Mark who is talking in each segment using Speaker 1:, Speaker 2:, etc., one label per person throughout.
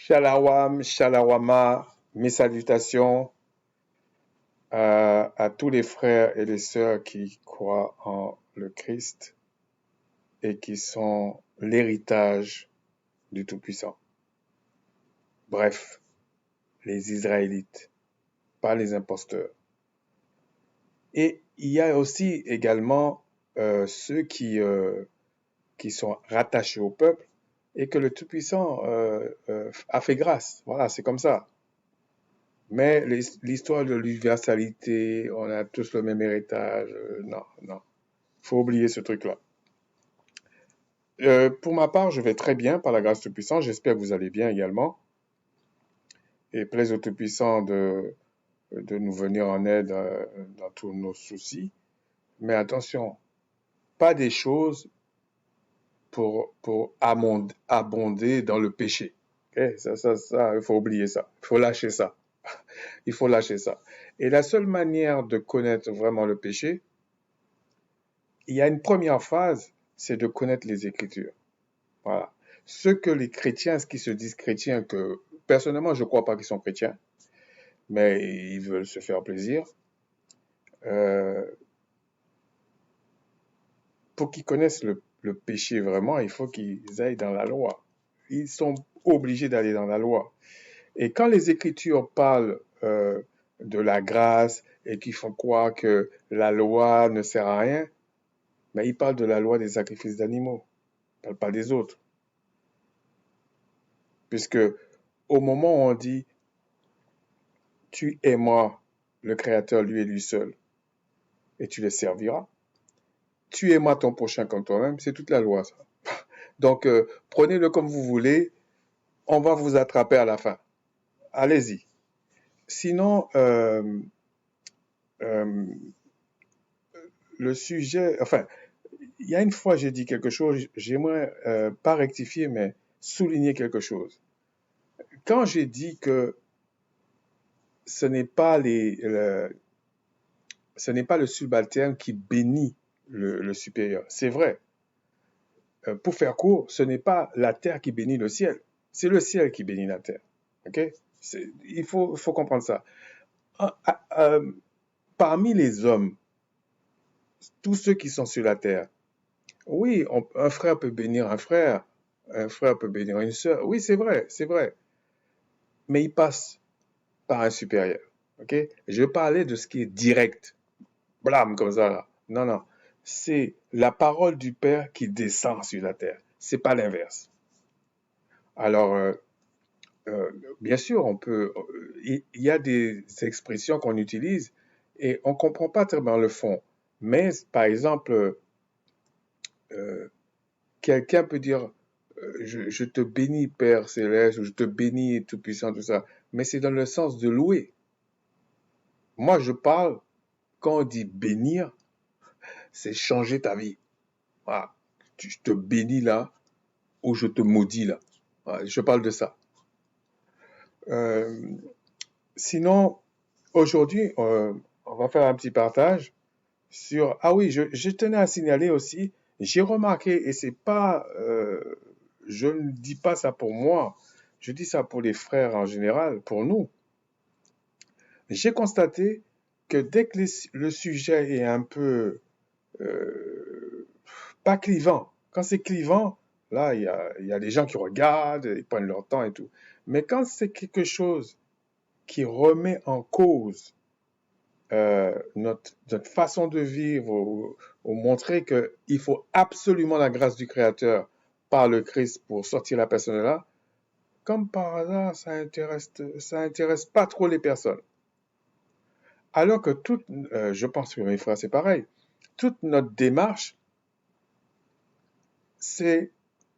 Speaker 1: Shalawam, shalawama, mes salutations à tous les frères et les sœurs qui croient en le Christ et qui sont l'héritage du Tout-Puissant. Bref, les Israélites, pas les imposteurs. Et il y a aussi également ceux qui sont rattachés au peuple et que le Tout-Puissant a fait grâce. Voilà, c'est comme ça. Mais l'histoire de l'universalité, on a tous le même héritage, non, non. Faut oublier ce truc-là. Pour ma part, je vais très bien par la grâce du Tout-Puissant. J'espère que vous allez bien également. Et plaise au Tout-Puissant de nous venir en aide dans tous nos soucis. Mais attention, pas des choses pour abonder dans le péché. Okay? Ça, il faut oublier ça. Il faut lâcher ça. Il faut lâcher ça. Et la seule manière de connaître vraiment le péché, il y a une première phase, c'est de connaître les Écritures. Voilà. Ceux que les chrétiens, ce qui se disent chrétiens, que personnellement, je ne crois pas qu'ils sont chrétiens, mais ils veulent se faire plaisir. Pour qu'ils connaissent le péché vraiment, il faut qu'ils aillent dans la loi. Ils sont obligés d'aller dans la loi. Et quand les Écritures parlent de la grâce et qu'ils font croire que la loi ne sert à rien, mais ils parlent de la loi des sacrifices d'animaux. Ils ne parlent pas des autres. Puisque au moment où on dit tu aimeras le Créateur, lui et lui seul, et tu le serviras, tu aimeras ton prochain comme toi-même, c'est toute la loi, ça. Donc, prenez-le comme vous voulez, on va vous attraper à la fin. Allez-y. Sinon, le sujet, enfin, il y a une fois j'ai dit quelque chose, j'aimerais pas rectifier, mais souligner quelque chose. Quand j'ai dit que ce n'est pas le subalterne qui bénit le supérieur. C'est vrai. Pour faire court, ce n'est pas la terre qui bénit le ciel. C'est le ciel qui bénit la terre. OK? Il faut comprendre ça. Parmi les hommes, tous ceux qui sont sur la terre, oui, un frère peut bénir un frère peut bénir une sœur. Oui, c'est vrai, c'est vrai. Mais il passe par un supérieur. OK? Je parlais de ce qui est direct. Blâme comme ça, là. Non, non. C'est la parole du Père qui descend sur la terre. C'est pas l'inverse. Alors, bien sûr, il y a des expressions qu'on utilise et on comprend pas très bien le fond. Mais, par exemple, euh, quelqu'un peut dire, je te bénis, Père Céleste, ou je te bénis, Tout-Puissant, tout ça. Mais c'est dans le sens de louer. Moi, je parle, quand on dit bénir, c'est changer ta vie. Voilà. Je te bénis là, ou je te maudis là. Voilà, je parle de ça. Euh, Sinon, aujourd'hui, on va faire un petit partage sur... Ah oui, je tenais à signaler aussi, j'ai remarqué, et c'est pas... je ne dis pas ça pour moi, je dis ça pour les frères en général, pour nous. J'ai constaté que dès que le sujet est un peu... pas clivant, quand c'est clivant, là, il y a des gens qui regardent, ils prennent leur temps et tout. Mais quand c'est quelque chose qui remet en cause notre façon de vivre, ou montrer qu'il faut absolument la grâce du Créateur par le Christ pour sortir la personne de là, comme par hasard, ça intéresse pas trop les personnes. Alors que je pense que mes frères, c'est pareil, toute notre démarche, c'est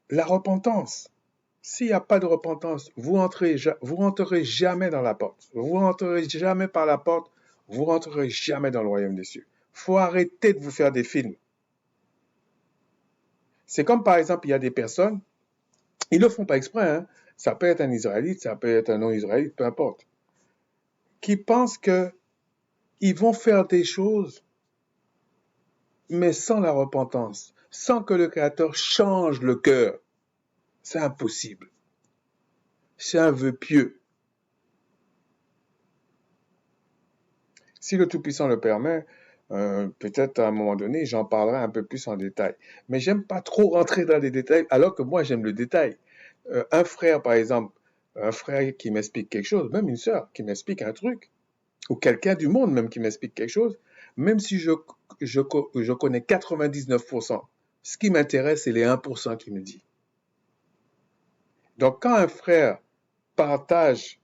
Speaker 1: la repentance. S'il n'y a pas de repentance, vous rentrerez jamais dans la porte. Vous rentrerez jamais par la porte, vous rentrerez jamais dans le royaume des cieux. Faut arrêter de vous faire des films. C'est comme par exemple, il y a des personnes, ils ne le font pas exprès, hein. Ça peut être un Israélite, ça peut être un non-Israélite, peu importe, qui pensent que ils vont faire des choses, mais sans la repentance, sans que le Créateur change le cœur. C'est impossible. C'est un vœu pieux. Si le Tout-Puissant le permet, peut-être à un moment donné, j'en parlerai un peu plus en détail. Mais j'aime pas trop rentrer dans les détails, alors que moi, j'aime le détail. Un frère, par exemple, un frère qui m'explique quelque chose, même une sœur qui m'explique un truc, ou quelqu'un du monde même qui m'explique quelque chose, même si je connais 99%, ce qui m'intéresse, c'est les 1% qui me dit. Donc, quand un frère partage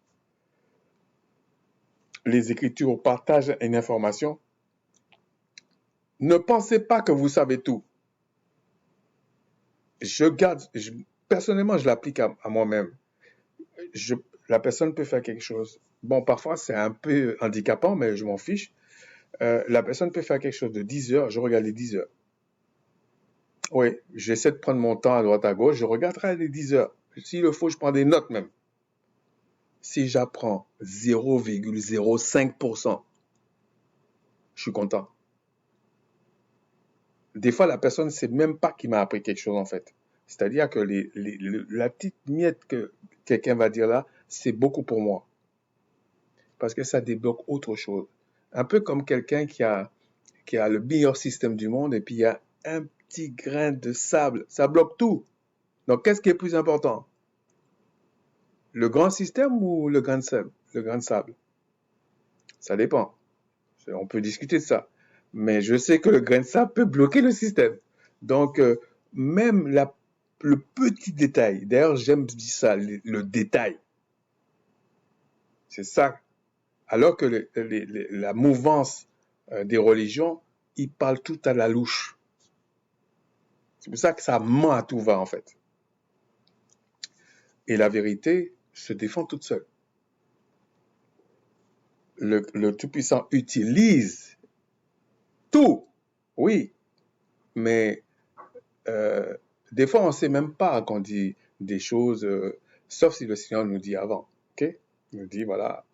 Speaker 1: les Écritures, partage une information, ne pensez pas que vous savez tout. Personnellement, je l'applique à moi-même. La personne peut faire quelque chose. Bon, parfois, c'est un peu handicapant, mais je m'en fiche. La personne peut faire quelque chose de 10 heures, je regarde les 10 heures. Oui, j'essaie de prendre mon temps à droite à gauche, je regarderai les 10 heures. S'il le faut, je prends des notes même. Si j'apprends 0,05%, je suis content. Des fois, la personne ne sait même pas qu'il m'a appris quelque chose en fait. C'est-à-dire que la petite miette que quelqu'un va dire là, c'est beaucoup pour moi. Parce que ça débloque autre chose. Un peu comme quelqu'un qui a le meilleur système du monde et puis il y a un petit grain de sable. Ça bloque tout. Donc, qu'est-ce qui est plus important? Le grand système ou le grain de sable? Le grain de sable. Ça dépend. On peut discuter de ça. Mais je sais que le grain de sable peut bloquer le système. Donc, même le petit détail, d'ailleurs, j'aime dire ça, le détail. C'est ça. Alors que la mouvance des religions, ils parlent tout à la louche. C'est pour ça que ça ment à tout va, en fait. Et la vérité se défend toute seule. Le Tout-Puissant utilise tout, oui, mais des fois, on ne sait même pas qu'on dit des choses, sauf si le Seigneur nous dit avant. Ok? Il nous dit, voilà.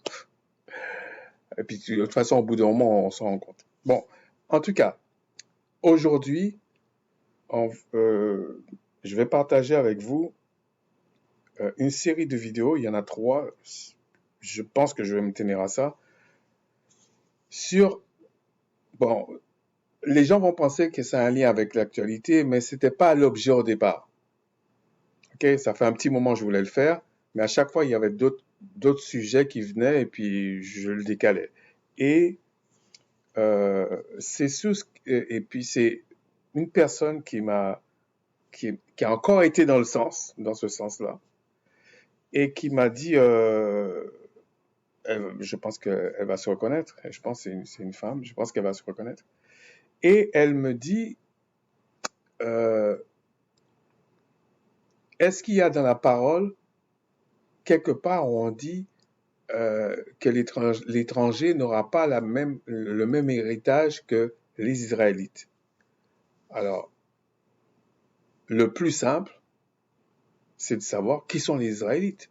Speaker 1: Et puis, de toute façon, au bout d'un moment, on s'en rend compte. Bon, en tout cas, aujourd'hui, je vais partager avec vous une série de vidéos. Il y en a 3. Je pense que je vais me tenir à ça. Sur, bon, les gens vont penser que c'est un lien avec l'actualité, mais c'était pas l'objet au départ. Ok, ça fait un petit moment que je voulais le faire, mais à chaque fois, il y avait d'autres sujets qui venaient et puis je le décalais. Et et puis c'est une personne qui a encore été dans ce sens-là, et qui m'a dit, je pense qu'elle va se reconnaître, je pense que c'est une femme, je pense qu'elle va se reconnaître, et elle me dit, euh, est-ce qu'il y a dans la parole quelque part où on dit que l'étranger n'aura pas le même héritage que les Israélites? Alors, le plus simple, c'est de savoir qui sont les Israélites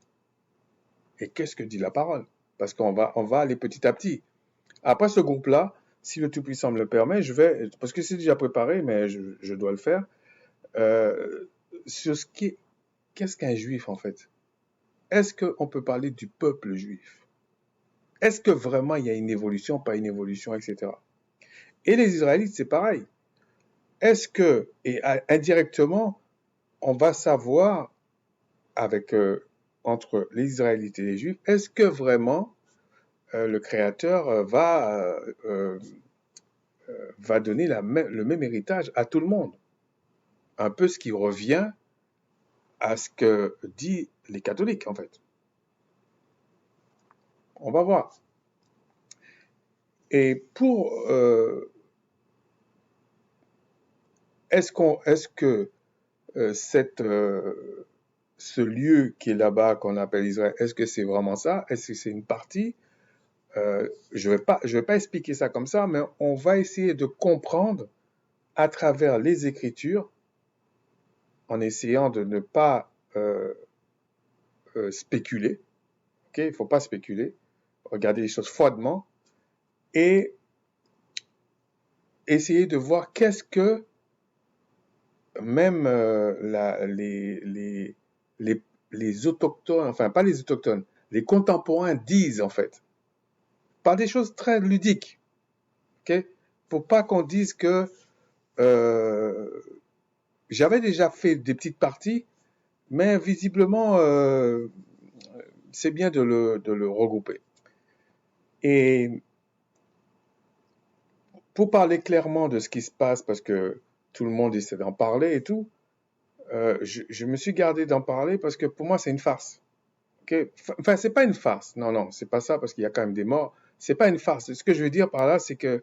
Speaker 1: et qu'est-ce que dit la parole. Parce on va aller petit à petit. Après ce groupe-là, si le Tout-Puissant me le permet, parce que c'est déjà préparé, mais je dois le faire, euh, sur qu'est-ce qu'un juif en fait? Est-ce qu'on peut parler du peuple juif? Est-ce que vraiment il y a une évolution, pas une évolution, etc. Et les Israélites, c'est pareil. Est-ce que, et indirectement, on va savoir entre les Israélites et les Juifs, est-ce que vraiment le Créateur va donner le même héritage à tout le monde? Un peu ce qui revient à ce que disent les catholiques, en fait. On va voir. Et est-ce que ce lieu qui est là-bas, qu'on appelle Israël, est-ce que c'est vraiment ça? Est-ce que c'est une partie? Je vais pas expliquer ça comme ça, mais on va essayer de comprendre à travers les Écritures, en essayant de ne pas spéculer. Ok, il ne faut pas spéculer. Regarder les choses froidement et essayer de voir qu'est-ce que même les les autochtones, enfin pas les autochtones, les contemporains disent en fait, par des choses très ludiques, ok? Pour pas qu'on dise que euh, j'avais déjà fait des petites parties, mais visiblement c'est bien de le regrouper. Et pour parler clairement de ce qui se passe, parce que tout le monde essaie d'en parler et tout, je me suis gardé d'en parler parce que pour moi c'est une farce. Okay? Enfin, c'est pas une farce. Non, non, c'est pas ça parce qu'il y a quand même des morts. C'est pas une farce. Ce que je veux dire par là, c'est que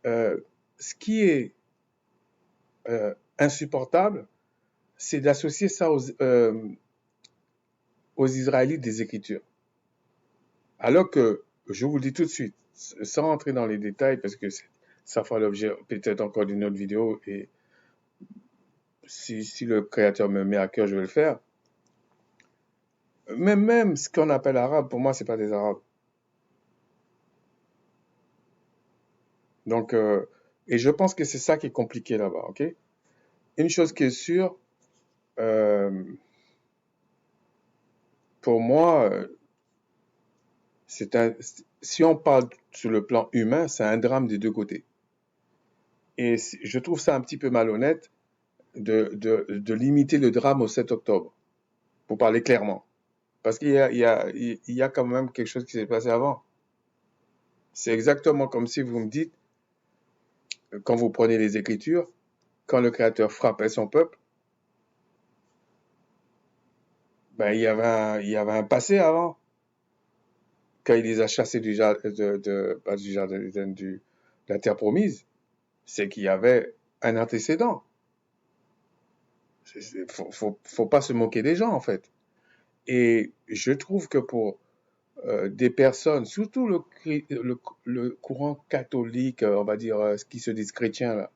Speaker 1: euh, ce qui est insupportable, c'est d'associer ça aux Israélites des Écritures. Alors que, je vous le dis tout de suite, sans rentrer dans les détails, parce que ça fera l'objet peut-être encore d'une autre vidéo, et si le Créateur me met à cœur, je vais le faire. Mais même ce qu'on appelle arabe, pour moi, c'est pas des Arabes. Donc, et je pense que c'est ça qui est compliqué là-bas, ok? Une chose qui est sûre, euh, pour moi, si on parle sur le plan humain, c'est un drame des deux côtés. Et je trouve ça un petit peu malhonnête de limiter le drame au 7 octobre, pour parler clairement. Parce qu'il y a quand même quelque chose qui s'est passé avant. C'est exactement comme si vous me dites, quand vous prenez les Écritures, quand le Créateur frappait son peuple, ben, il y avait un passé avant. Quand il les a chassés du jardin, pas du jardin d'Éden, de la terre promise, c'est qu'il y avait un antécédent. Faut pas se moquer des gens, en fait. Et je trouve que pour des personnes, surtout le courant catholique, on va dire, qui se disent chrétiens, là,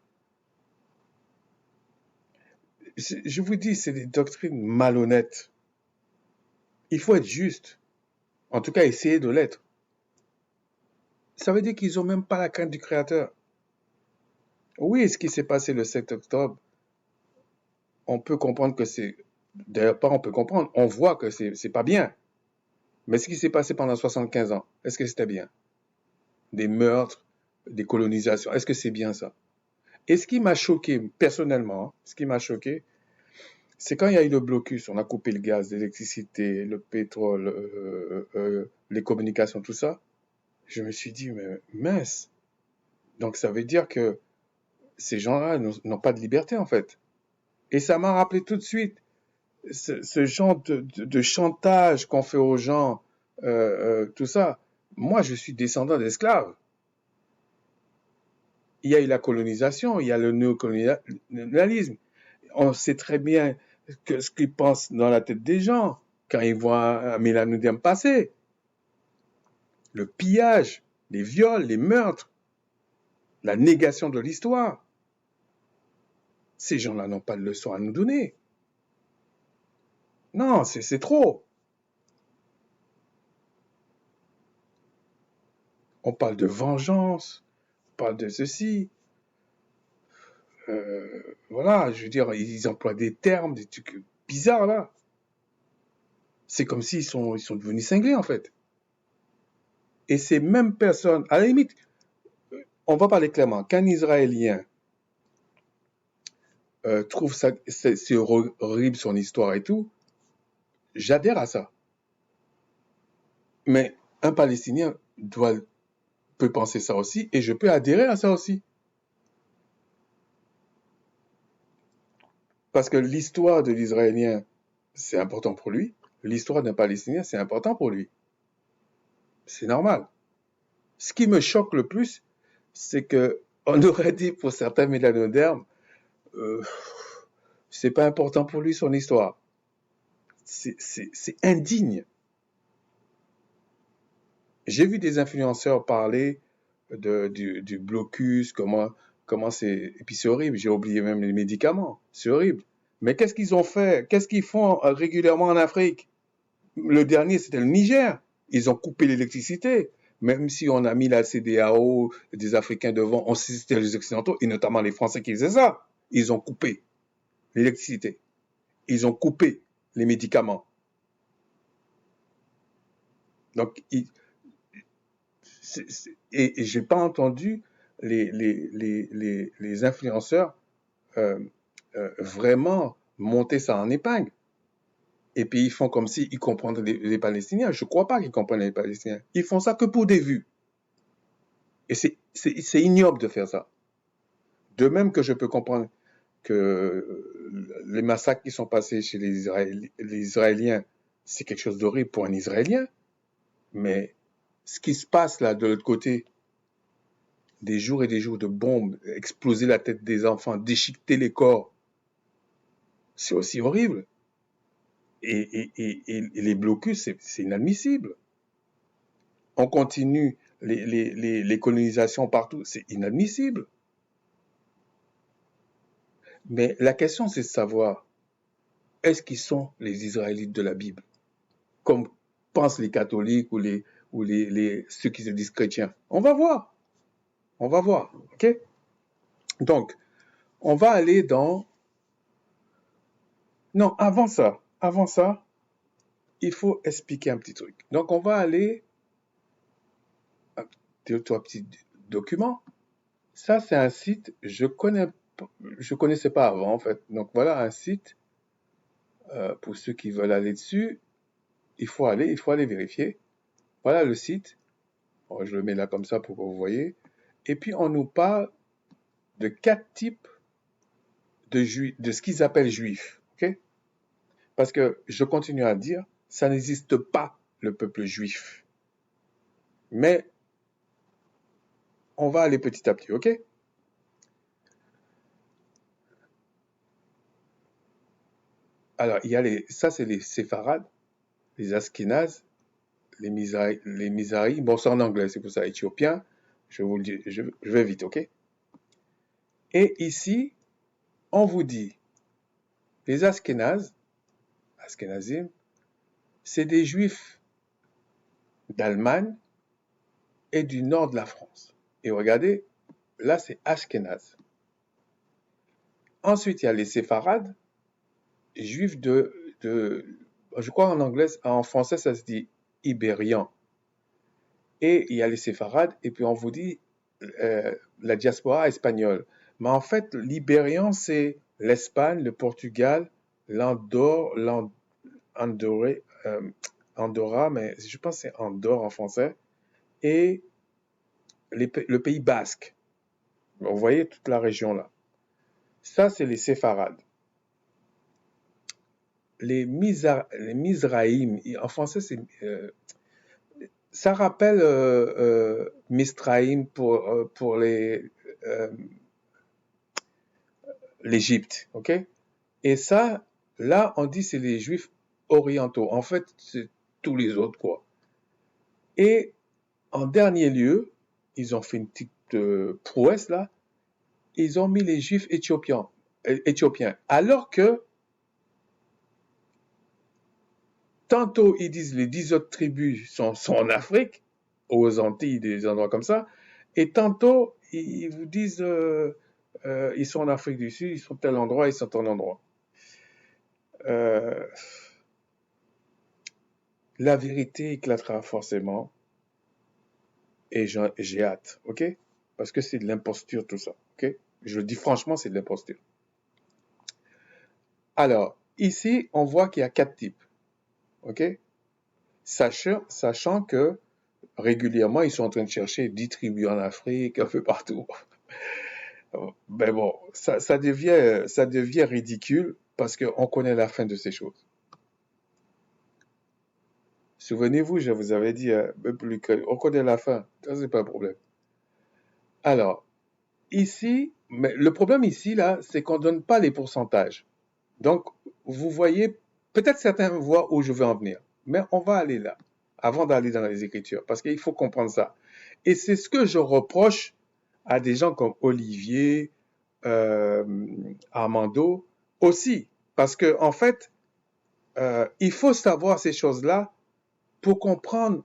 Speaker 1: je vous dis, c'est des doctrines malhonnêtes. Il faut être juste. En tout cas, essayer de l'être. Ça veut dire qu'ils n'ont même pas la crainte du Créateur. Oui, ce qui s'est passé le 7 octobre, on peut comprendre que c'est... D'ailleurs, pas on peut comprendre, on voit que c'est pas bien. Mais ce qui s'est passé pendant 75 ans, est-ce que c'était bien? Des meurtres, des colonisations, est-ce que c'est bien ça? Et ce qui m'a choqué, personnellement, ce qui m'a choqué, c'est quand il y a eu le blocus, on a coupé le gaz, l'électricité, le pétrole, les communications, tout ça, je me suis dit, mais mince, donc ça veut dire que ces gens-là n'ont pas de liberté en fait. Et ça m'a rappelé tout de suite ce genre de chantage qu'on fait aux gens, tout ça. Moi, je suis descendant d'esclaves. Il y a eu la colonisation, il y a le néocolonialisme. On sait très bien ce qu'ils pensent dans la tête des gens quand ils voient un Mélanodème passer. Le pillage, les viols, les meurtres, la négation de l'histoire. Ces gens-là n'ont pas de leçon à nous donner. Non, c'est trop. On parle de vengeance, on parle de ceci. Voilà, je veux dire, ils emploient des termes, des trucs bizarres là. C'est comme s'ils ils sont devenus cinglés en fait. Et ces mêmes personnes, à la limite, on va parler clairement, qu'un Israélien trouve ça, c'est horrible son histoire et tout, j'adhère à ça. Mais un Palestinien peut penser ça aussi et je peux adhérer à ça aussi. Parce que l'histoire de l'Israélien, c'est important pour lui. L'histoire d'un Palestinien, c'est important pour lui. C'est normal. Ce qui me choque le plus, c'est que on aurait dit pour certains mélanodermes, euh, c'est pas important pour lui son histoire. C'est indigne. J'ai vu des influenceurs parler du blocus, comment c'est... Et puis c'est horrible, j'ai oublié même les médicaments. C'est horrible. Mais qu'est-ce qu'ils ont fait? Qu'est-ce qu'ils font régulièrement en Afrique? Le dernier, c'était le Niger. Ils ont coupé l'électricité. Même si on a mis la CEDEAO, des Africains devant, on sait que c'était les Occidentaux, et notamment les Français qui faisaient ça. Ils ont coupé l'électricité. Ils ont coupé les médicaments. Donc, et j'ai pas entendu les influenceurs vraiment monter ça en épingle. Et puis ils font comme s'ils comprennent les Palestiniens. Je crois pas qu'ils comprennent les Palestiniens. Ils font ça que pour des vues. Et c'est ignoble de faire ça. De même que je peux comprendre que les massacres qui sont passés chez les Israéliens, c'est quelque chose d'horrible pour un Israélien. Mais ce qui se passe là de l'autre côté, des jours et des jours de bombes, exploser la tête des enfants, déchiqueter les corps, c'est aussi horrible. Et les blocus, c'est inadmissible. On continue les colonisations partout, c'est inadmissible. Mais la question, c'est de savoir, est-ce qu'ils sont les Israélites de la Bible, comme pensent les catholiques ou ceux qui se disent chrétiens? On va voir, ok? Donc, on va aller dans... Non, avant ça, il faut expliquer un petit truc. Donc, on va aller... Deux, trois petits documents. Ça, c'est un site, je connaissais pas avant, en fait. Donc, voilà un site, pour ceux qui veulent aller dessus, il faut aller vérifier. Voilà le site. Bon, je le mets là comme ça pour que vous voyez. Et puis, on nous parle de 4 types de ce qu'ils appellent juifs. Ok? Parce que je continue à dire, ça n'existe pas, le peuple juif. Mais on va aller petit à petit, ok? Alors, ça c'est les séfarades, les askénazes, les Mizrahi. Bon, c'est en anglais, c'est pour ça, éthiopiens. Je vous le dis, je vais vite, ok? Et ici, on vous dit, les Askénazes, Askénazim, c'est des juifs d'Allemagne et du nord de la France. Et regardez, là c'est Ashkénaz. Ensuite, il y a les séfarades, juifs je crois en français ça se dit ibérian. Et il y a les séfarades, et puis on vous dit la diaspora espagnole. Mais en fait, l'ibérian, c'est l'Espagne, le Portugal, Andorra, mais je pense que c'est Andorre en français, et le Pays basque. Vous voyez toute la région là. Ça, c'est les séfarades. Les Mizraïm, en français, ça rappelle Misraïm pour l'Égypte, ok? Et ça, là, on dit c'est les Juifs orientaux. En fait, c'est tous les autres, quoi. Et en dernier lieu, ils ont fait une petite prouesse là. Ils ont mis les Juifs éthiopiens. Alors que tantôt ils disent les 10 autres tribus sont en Afrique, aux Antilles, des endroits comme ça, et tantôt ils vous disent ils sont en Afrique du Sud, ils sont tel endroit, ils sont tel endroit. La vérité éclatera forcément, et j'ai hâte, ok? Parce que c'est de l'imposture tout ça, ok? Je le dis franchement, c'est de l'imposture. Alors, ici, on voit qu'il y a 4 types, ok? Sachant que régulièrement, ils sont en train de chercher 10 tribus en Afrique, un peu partout. Ben bon, ça devient ridicule parce qu'on connaît la fin de ces choses. Souvenez-vous, je vous avais dit, on connaît la fin, ça c'est pas un problème. Alors, ici, mais le problème ici, là, c'est qu'on donne pas les pourcentages. Donc, vous voyez, peut-être certains voient où je veux en venir, mais on va aller là, avant d'aller dans les Écritures, parce qu'il faut comprendre ça. Et c'est ce que je reproche à des gens comme Olivier, Armando aussi, parce que en fait, il faut savoir ces choses-là pour comprendre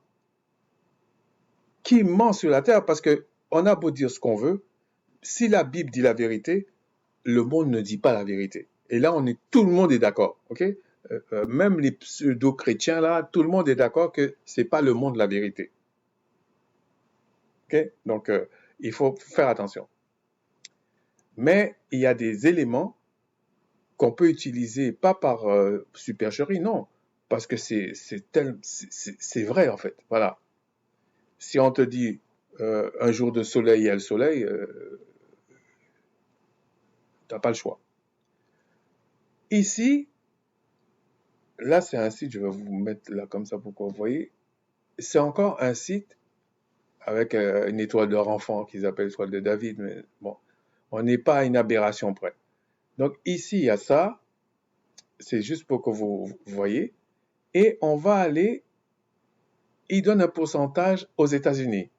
Speaker 1: qui ment sur la terre, parce que on a beau dire ce qu'on veut, si la Bible dit la vérité, le monde ne dit pas la vérité. Et là, tout le monde est d'accord, ok? même les pseudo-chrétiens là, tout le monde est d'accord que c'est pas le monde la vérité. Ok? Donc, il faut faire attention. Mais il y a des éléments qu'on peut utiliser, pas par supercherie, non, parce que c'est vrai en fait. Voilà. Si on te dit un jour de soleil, il y a le soleil, t'as pas le choix. Ici, là c'est un site, je vais vous mettre là comme ça pour que vous voyez, c'est encore un site avec une étoile de renfant qu'ils appellent l'étoile de David, mais bon, on n'est pas à une aberration près. Donc ici, il y a ça, c'est juste pour que vous voyez, et on va aller, il donne un pourcentage aux États-Unis.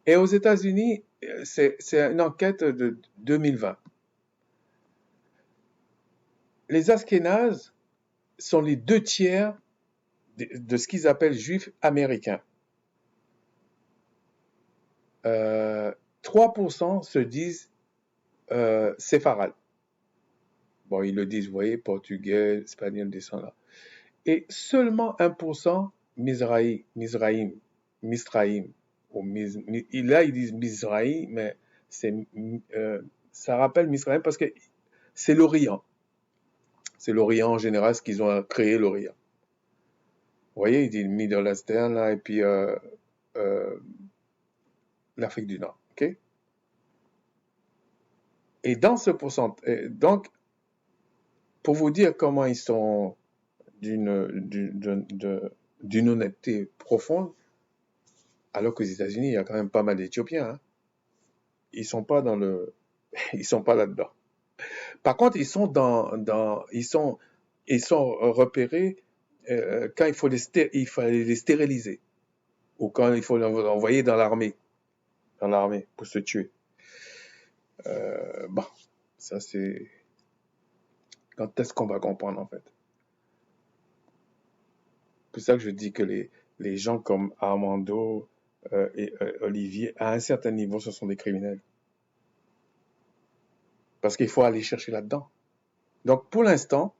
Speaker 1: Et aux États-Unis, c'est une enquête de 2020. Les Ashkénazes sont les 2 tiers de ce qu'ils appellent juifs américains. 3% se disent séfarades. Bon, ils le disent, vous voyez, portugais, espagnol, descendant. Et seulement 1% Mizraïm. Là, ils disent Mizraïm, mais ça rappelle Mizraïm parce que c'est l'Orient. C'est l'Orient en général, ce qu'ils ont créé l'Orient. Vous voyez, ils disent Middle Eastern, là, et puis l'Afrique du Nord. Ok? Et dans ce pourcentage, donc, pour vous dire comment ils sont d'une honnêteté profonde, alors qu'aux États-Unis, il y a quand même pas mal d'Éthiopiens. Hein. Ils sont pas ils sont pas là-dedans. Par contre, ils sont repérés quand il faut les stériliser ou quand il faut les envoyer dans l'armée pour se tuer. Bon, ça c'est quand est-ce qu'on va comprendre en fait. C'est pour ça que je dis que les gens comme Armando et Olivier, à un certain niveau, ce sont des criminels. Parce qu'il faut aller chercher là-dedans. Donc, pour l'instant,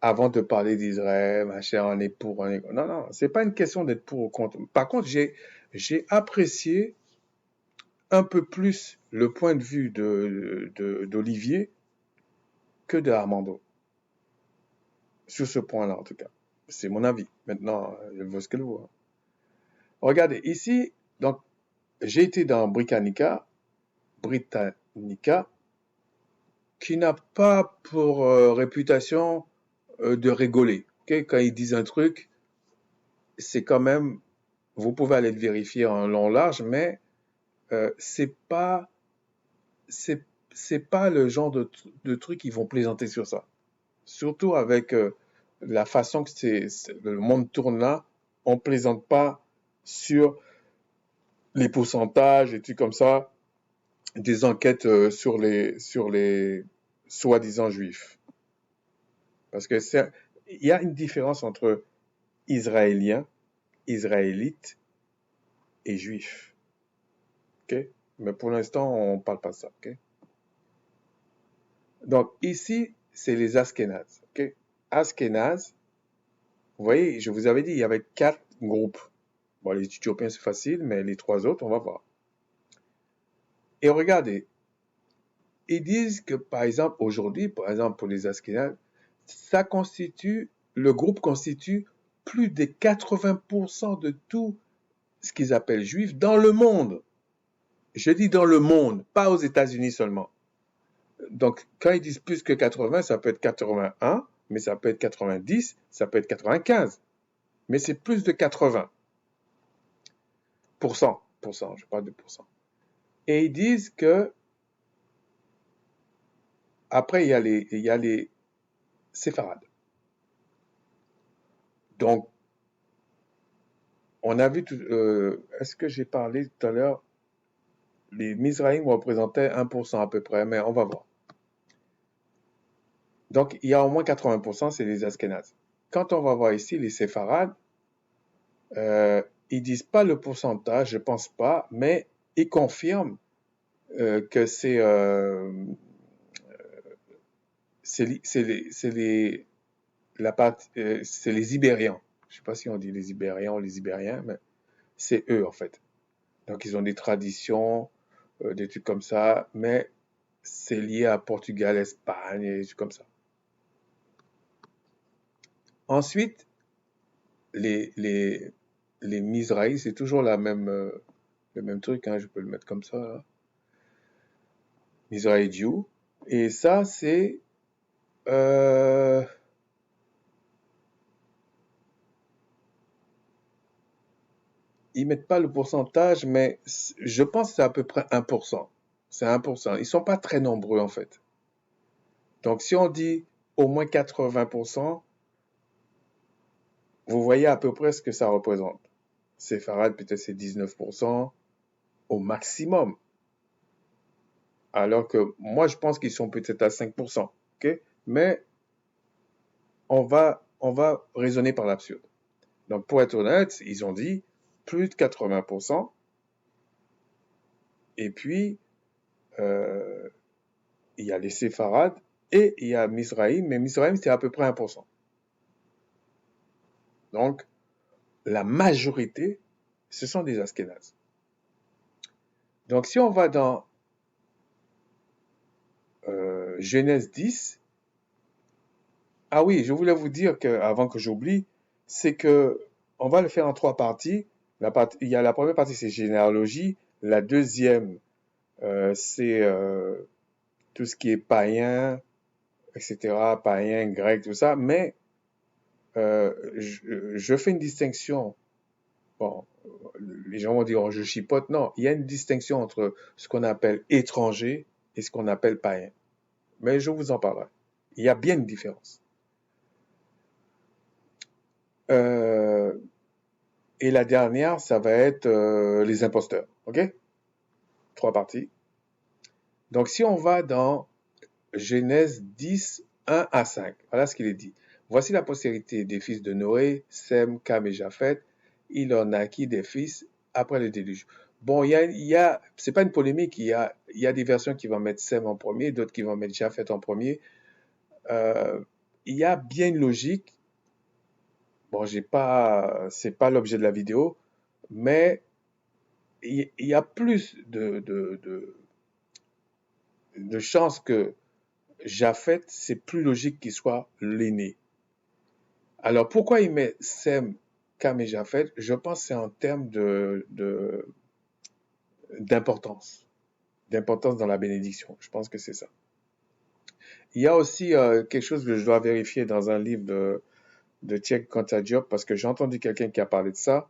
Speaker 1: avant de parler d'Israël, machin, on est pour, on est... Non, non, c'est pas une question d'être pour ou contre. Par contre, j'ai apprécié un peu plus le point de vue d'Olivier que de Armando. Sur ce point-là, en tout cas. C'est mon avis. Maintenant, je veux ce qu'elle voit. Regardez, ici, donc, j'ai été dans Britannica, qui n'a pas pour réputation de rigoler. Okay? Quand ils disent un truc, c'est quand même, vous pouvez aller le vérifier en long large, mais c'est pas le genre de truc qu'ils vont plaisanter sur ça. Surtout avec la façon que le monde tourne là, on plaisante pas sur les pourcentages et tout comme ça des enquêtes sur les soi-disant juifs. Parce que il y a une différence entre Israéliens, Israélites et Juifs. Ok? Mais pour l'instant, on ne parle pas de ça. Ok? Donc ici, c'est les Ashkénazes. Ok? Ashkénazes, vous voyez, je vous avais dit, il y avait 4 groupes. Bon, les Éthiopiens, c'est facile, mais les 3 autres, on va voir. Et regardez, ils disent que, par exemple, aujourd'hui, par exemple, pour les Ashkénazes, le groupe constitue plus de 80% de tout ce qu'ils appellent juifs dans le monde. Je dis dans le monde, pas aux États-Unis seulement. Donc, quand ils disent plus que 80, ça peut être 81, mais ça peut être 90, ça peut être 95. Mais c'est plus de 80%. Je parle de pourcent. Et ils disent que, après, il y a les séfarades. Donc, on a vu, est-ce que j'ai parlé tout à l'heure, les Mizraïm représentaient 1% à peu près, mais on va voir. Donc, il y a au moins 80%, c'est les Ashkénazes. Quand on va voir ici les séfarades, ils disent pas le pourcentage, je pense pas, mais ils confirment que c'est c'est les Ibériens. Je sais pas si on dit les Ibériens ou les Ibériens, mais c'est eux en fait. Donc ils ont des traditions, des trucs comme ça, mais c'est lié à Portugal, Espagne et des trucs comme ça. Ensuite, les, les, les Mizrahi, c'est toujours le même truc, hein, je peux le mettre comme ça, là. Mizrahi Jew. Et ça, euh, ils mettent pas le pourcentage, mais je pense que c'est à peu près 1%. C'est 1%. Ils sont pas très nombreux, en fait. Donc, si on dit au moins 80%, vous voyez à peu près ce que ça représente. Séfarade, peut-être c'est 19% au maximum. Alors que moi, je pense qu'ils sont peut-être à 5%. OK? Mais on va raisonner par l'absurde. Donc, pour être honnête, ils ont dit plus de 80%. Et puis, euh, il y a les séfarades et il y a Mizraïm, mais Mizraïm, c'est à peu près 1%. Donc, la majorité, ce sont des Askénazes. Donc, si on va dans Genèse 10, ah oui, je voulais vous dire que, avant que j'oublie, c'est que on va le faire en trois parties. Il y a la première partie, c'est généalogie. La deuxième, c'est tout ce qui est païen, etc., païen, grec, tout ça. Mais je fais une distinction. Bon, les gens vont dire, oh, je chipote. Non, il y a une distinction entre ce qu'on appelle étranger et ce qu'on appelle païen. Mais je vous en parlerai. Il y a bien une différence. Euh, et la dernière, ça va être les imposteurs. OK? Trois parties. Donc, si on va dans Genèse 10, 1 à 5, voilà ce qu'il est dit. Voici la postérité des fils de Noé, Sem, Cam et Japheth. Il en naquit des fils après le déluge. Bon, c'est pas une polémique, il y a des versions qui vont mettre Sem en premier, d'autres qui vont mettre Japheth en premier. Euh, il y a bien une logique. Bon, c'est pas l'objet de la vidéo, mais il y a plus de chances que Japheth, c'est plus logique qu'il soit l'aîné. Alors, pourquoi il met Sem, Cam et Japheth? Je pense que c'est en termes d'importance. D'importance dans la bénédiction. Je pense que c'est ça. Il y a aussi quelque chose que je dois vérifier dans un livre de Tchèque Diop, parce que j'ai entendu quelqu'un qui a parlé de ça.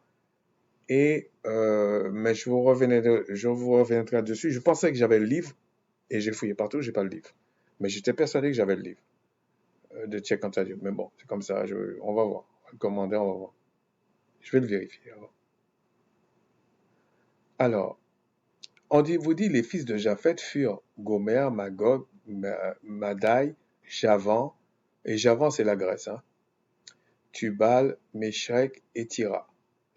Speaker 1: Mais je vous reviendrai dessus. Je pensais que j'avais le livre, et j'ai fouillé partout, j'ai pas le livre. Mais j'étais persuadé que j'avais le livre de Tchèque Diop. Mais bon, c'est comme ça, on va voir. On va le commander, on va voir. Je vais le vérifier avant. Alors, vous dit les fils de Japheth furent Gomer, Magog, Madai, Javan, et Javan c'est la Grèce, hein, Tubal, Meshech et Tira.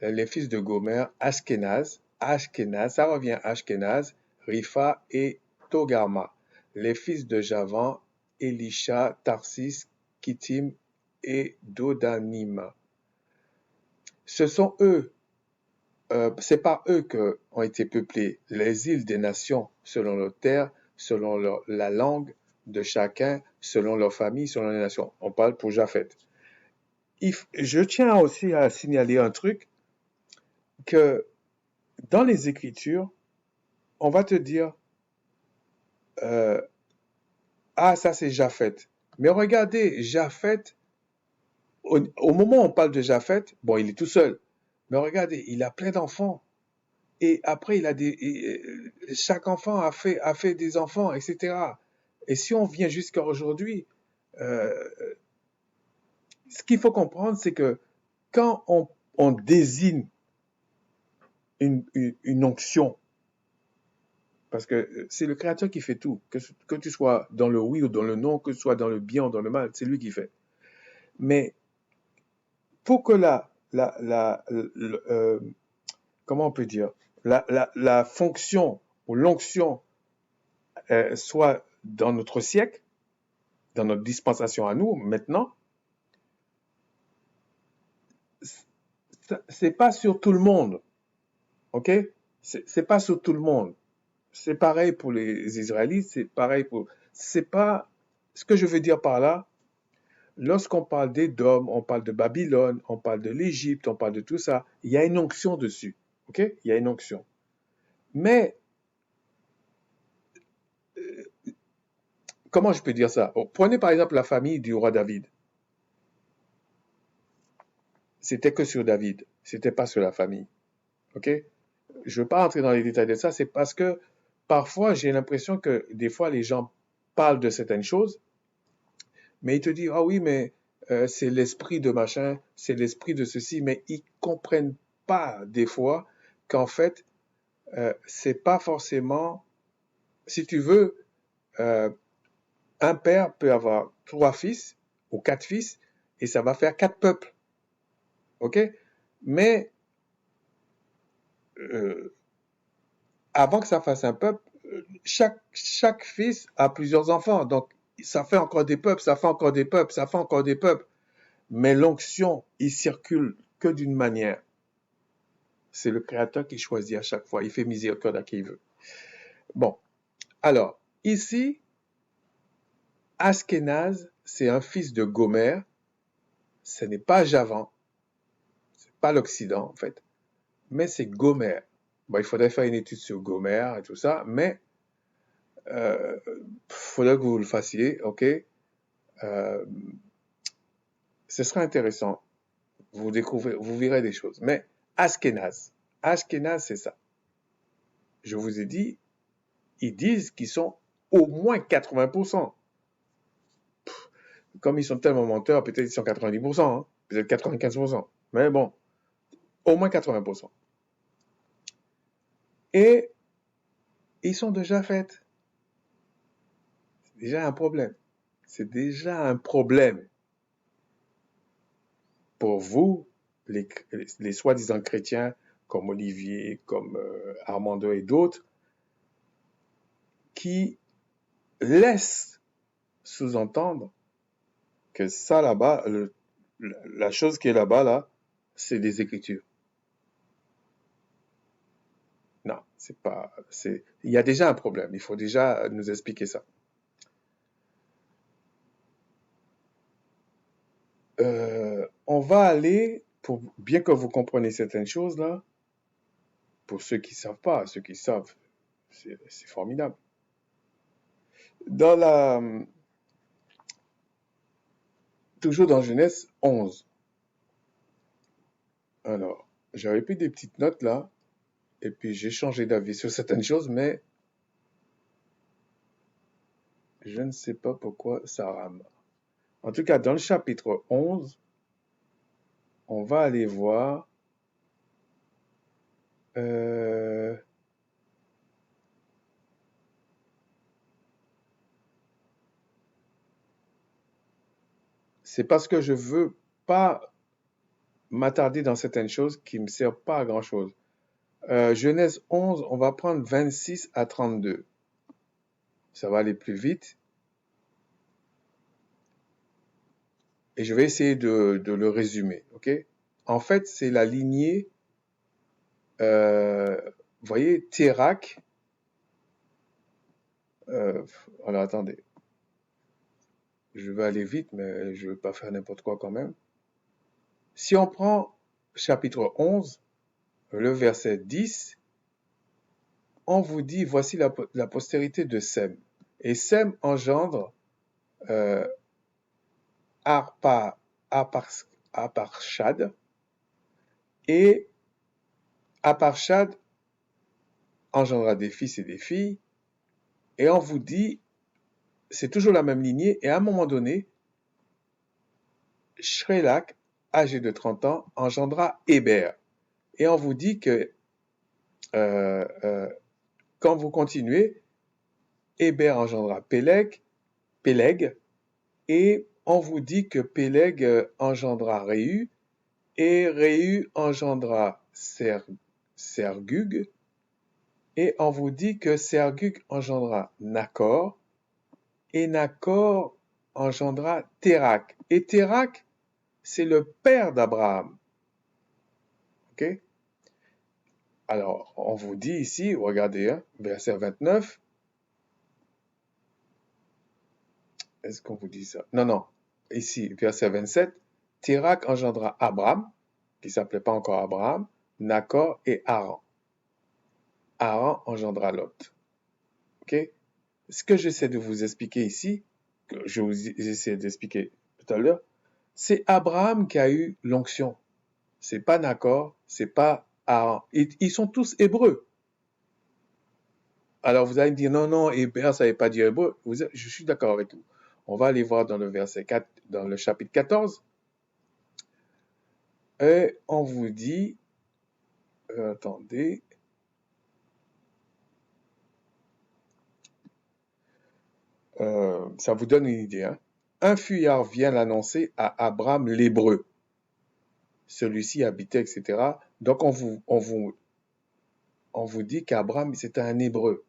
Speaker 1: Les fils de Gomer, Ashkenaz, ça revient Ashkenaz, Rifa et Togarma. Les fils de Javan, Elisha, Tarsis, Kittim et Dodanim. Ce sont eux, c'est par eux que ont été peuplées les îles des nations selon leur terre, selon la langue de chacun, selon leur famille, selon les nations. On parle pour Japheth. Je tiens aussi à signaler un truc, que dans les Écritures, on va te dire, euh, ah, ça c'est Japheth. Mais regardez, Japheth, au moment où on parle de Japheth, bon, il est tout seul. Mais regardez, il a plein d'enfants. Et après, chaque enfant a fait des enfants, etc. Et si on vient jusqu'à aujourd'hui, euh, ce qu'il faut comprendre, c'est que quand on désigne une onction, parce que c'est le Créateur qui fait tout, que tu sois dans le oui ou dans le non, que tu sois dans le bien ou dans le mal, c'est lui qui fait. Mais pour que comment on peut dire, la fonction ou l'onction soit dans notre siècle, dans notre dispensation à nous, maintenant, c'est pas sur tout le monde, ok? C'est pas sur tout le monde. C'est pareil pour les Israélites, c'est pareil pour... C'est pas... Ce que je veux dire par là, lorsqu'on parle d'Édom, on parle de Babylone, on parle de l'Égypte, on parle de tout ça, il y a une onction dessus, ok? Il y a une onction. Mais, comment je peux dire ça? Prenez par exemple la famille du roi David. C'était que sur David, c'était pas sur la famille, ok? Je ne veux pas entrer dans les détails de ça, c'est parce que parfois j'ai l'impression que des fois les gens parlent de certaines choses, mais ils te disent, ah oui, mais c'est l'esprit de machin, c'est l'esprit de ceci, mais ils comprennent pas des fois qu'en fait, c'est pas forcément, si tu veux, euh, un père peut avoir 3 fils ou 4 fils et ça va faire 4 peuples, ok? Mais euh, avant que ça fasse un peuple, chaque fils a plusieurs enfants. Donc, ça fait encore des peuples, ça fait encore des peuples, ça fait encore des peuples. Mais l'onction, il circule que d'une manière. C'est le Créateur qui choisit à chaque fois. Il fait miséricorde à qui il veut. Bon, alors, ici, Askenaz, c'est un fils de Gomer. Ce n'est pas Javan, c'est pas l'Occident en fait, mais c'est Gomer. Bon, il faudrait faire une étude sur Gomer et tout ça, mais faudrait que vous le fassiez, ok? Euh, Ce sera intéressant. Vous découvrez, vous verrez des choses. Mais Ashkenaz, Ashkenaz, c'est ça. Je vous ai dit, ils disent qu'ils sont au moins 80%. Comme ils sont tellement menteurs, peut-être ils sont 90%, hein, peut-être 95%. Mais bon, au moins 80%. Et ils sont déjà faits. C'est déjà un problème. C'est déjà un problème pour vous, les soi-disant chrétiens, comme Olivier, comme Armando et d'autres, qui laissent sous-entendre que ça là-bas, la chose qui est là-bas, là, c'est des écritures. Non, c'est pas, il y a déjà un problème. Il faut déjà nous expliquer ça. On va aller, pour bien que vous compreniez certaines choses là, pour ceux qui savent pas, ceux qui savent, c'est formidable. Dans toujours dans Genèse 11. Alors, j'avais pris des petites notes là, et puis j'ai changé d'avis sur certaines choses, mais je ne sais pas pourquoi ça rame. En tout cas, dans le chapitre 11, on va aller voir c'est parce que je veux pas m'attarder dans certaines choses qui me servent pas à grand chose. Genèse 11, on va prendre 26 à 32. Ça va aller plus vite. Et je vais essayer de le résumer, ok? En fait, c'est la lignée, vous voyez, Térak. Alors attendez, je vais aller vite, mais je ne veux pas faire n'importe quoi quand même. Si on prend chapitre 11, le verset 10, on vous dit, voici la postérité de Sem. Et Sem engendre Arparchad, et Arparchad engendra des fils et des filles, et on vous dit, c'est toujours la même lignée, et à un moment donné, Shrelak, âgé de 30 ans, engendra Héber. Et on vous dit que euh, euh, quand vous continuez, Héber engendra Péleg, et on vous dit que Péleg engendra Réu, et Réu engendra Sergug, et on vous dit que Sergug engendra Nacor, et Nacor engendra Térak. Et Térak, c'est le père d'Abraham. OK? Alors, on vous dit ici, regardez, hein, verset 29. Est-ce qu'on vous dit ça? Non, non. Ici, verset 27. Térak engendra Abraham, qui s'appelait pas encore Abraham, Nacor et Haran. Haran engendra Lot. OK? Ce que j'essaie de vous expliquer ici, que je vous essaie d'expliquer tout à l'heure, c'est Abraham qui a eu l'onction. C'est pas Nacor, c'est pas Haran. Ils sont tous hébreux. Alors vous allez me dire, non, non, Hébert, ça ne veut pas dire hébreu. Je suis d'accord avec vous. On va aller voir dans le verset 4, dans le chapitre 14. Et on vous dit, attendez, ça vous donne une idée, hein. Un fuyard vient l'annoncer à Abraham l'hébreu. Celui-ci habitait, etc. Donc on vous dit qu'Abraham, c'était un hébreu.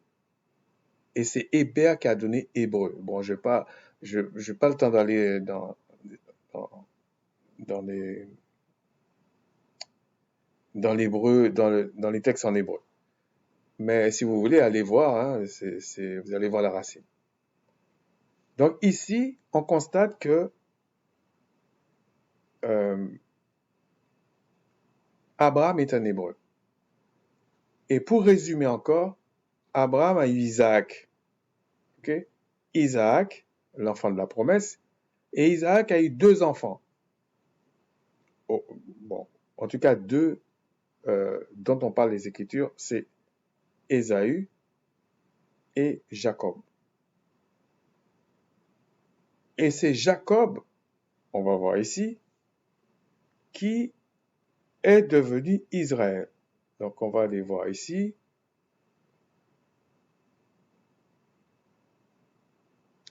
Speaker 1: Et c'est Hébert qui a donné hébreu. Bon, je n'ai pas le temps d'aller dans l'hébreu, dans les textes en hébreu. Mais si vous voulez aller voir, hein, vous allez voir la racine. Donc ici, on constate que Abraham est un hébreu. Et pour résumer encore, Abraham a eu Isaac. Okay? Isaac, l'enfant de la promesse, et Isaac a eu 2 enfants. Oh, bon, en tout cas 2 dont on parle les Écritures, c'est Ésaü et Jacob. Et c'est Jacob, on va voir ici, qui est devenu Israël. Donc on va aller voir ici.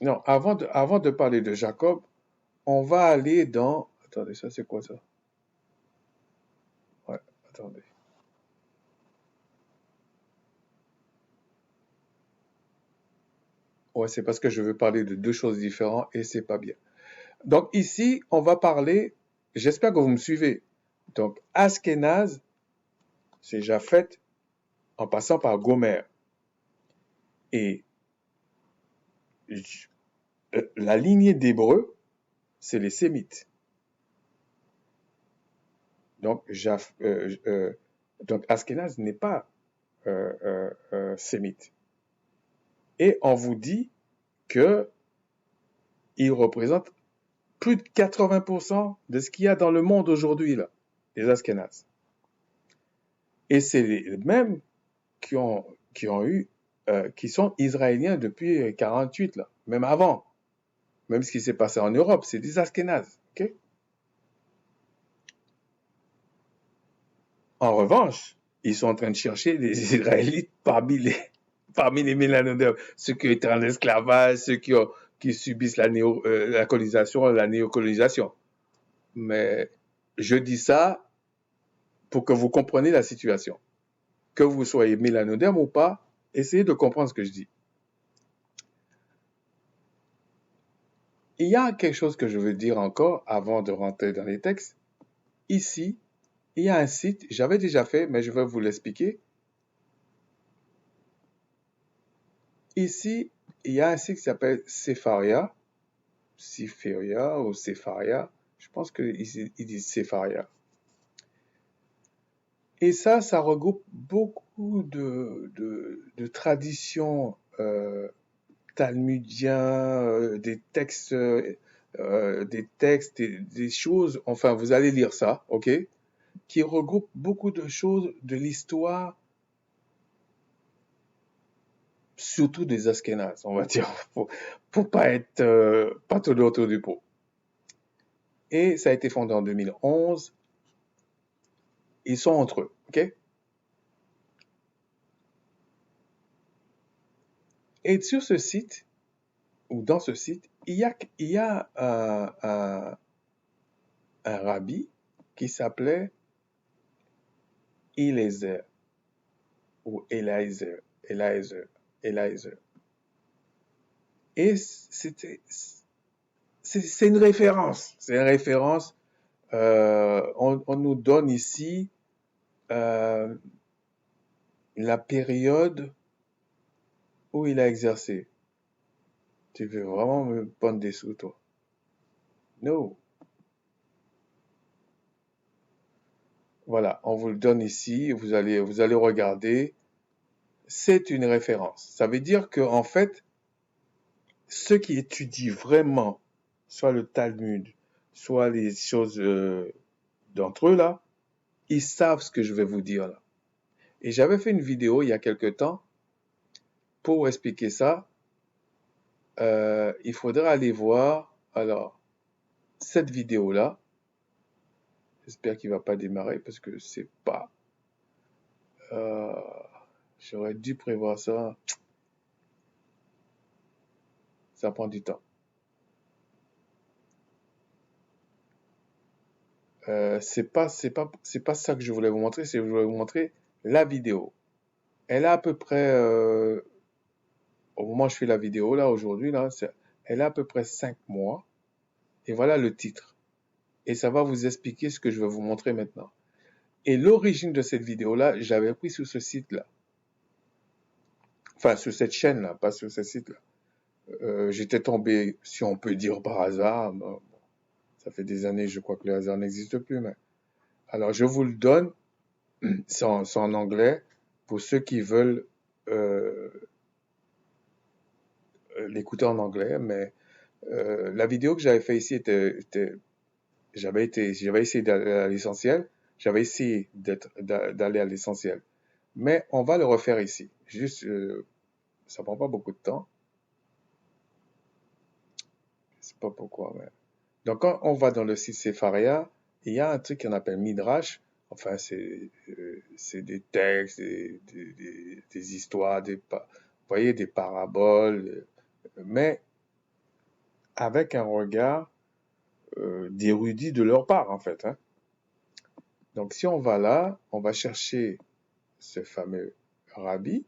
Speaker 1: Non, avant de parler de Jacob, on va aller dans... Attendez, ça c'est quoi ça? Ouais, attendez. Ouais, c'est parce que je veux parler de 2 choses différentes et c'est pas bien. Donc ici, on va parler, j'espère que vous me suivez. Donc Ashkenaz, c'est Japhet en passant par Gomer. Et la lignée d'Hébreu, c'est les Sémites. Donc, Ashkenaz n'est pas sémite. Et on vous dit que il représente plus de 80% de ce qu'il y a dans le monde aujourd'hui, là, les Ashkenaz. Et c'est les mêmes qui sont israéliens depuis 48, là, même avant. Même ce qui s'est passé en Europe, c'est des Ashkénazes. Okay? En revanche, ils sont en train de chercher des Israélites parmi les mélanodermes, ceux qui étaient en esclavage, ceux qui subissent la colonisation, la néocolonisation. Mais je dis ça pour que vous compreniez la situation. Que vous soyez mélanoderme ou pas, essayez de comprendre ce que je dis. Il y a quelque chose que je veux dire encore avant de rentrer dans les textes. Ici, il y a un site, j'avais déjà fait, mais je vais vous l'expliquer. Ici, il y a un site qui s'appelle Sefaria ou Sefaria. Je pense qu'ils disent Sefaria. Et ça regroupe beaucoup de traditions talmudiens, des textes, des choses. Enfin, vous allez lire ça, ok? Qui regroupe beaucoup de choses de l'histoire, surtout des Ashkénazes, on va dire, pour pas tourner autour du pot. Et ça a été fondé en 2011. Ils sont entre eux, ok? Et sur ce site, ou dans ce site, il y a un rabbi qui s'appelait Eliezer ou Eliezer. Et c'est une référence. C'est une référence. On nous donne ici euh, la période où il a exercé. Tu veux vraiment me prendre des sous, toi? No. Voilà, on vous le donne ici, vous allez regarder. C'est une référence. Ça veut dire que, en fait, ceux qui étudient vraiment, soit le Talmud, soit les choses d'entre eux là, ils savent ce que je vais vous dire là. Et j'avais fait une vidéo il y a quelque temps pour expliquer ça. Il faudra aller voir, alors, cette vidéo là. J'espère qu'il va pas démarrer parce que c'est pas. euh, J'aurais dû prévoir ça. Ça prend du temps. C'est pas ça que je voulais vous montrer. C'est que je voulais vous montrer la vidéo. Elle a à peu près, au moment où je fais la vidéo là aujourd'hui là, elle a à peu près 5 mois. Et voilà le titre. Et ça va vous expliquer ce que je vais vous montrer maintenant. Et l'origine de cette vidéo là, j'avais pris sur ce site là. Enfin, sur cette chaîne là, pas sur ce site là. J'étais tombé, si on peut dire par hasard. Bon, ça fait des années, je crois que le hasard n'existe plus. Mais... Alors, je vous le donne. C'est en anglais pour ceux qui veulent euh, l'écouter en anglais. Mais la vidéo que j'avais fait ici j'avais essayé d'aller à l'essentiel. J'avais essayé d'aller à l'essentiel. Mais on va le refaire ici. Juste, ça prend pas beaucoup de temps. Je sais pas pourquoi, mais... Donc, quand on va dans le site Sepharia, il y a un truc qu'on appelle Midrash. Enfin, c'est des textes, des histoires, vous voyez, des paraboles, mais avec un regard d'érudit de leur part, en fait. Hein. Donc, si on va là, on va chercher ce fameux rabbi.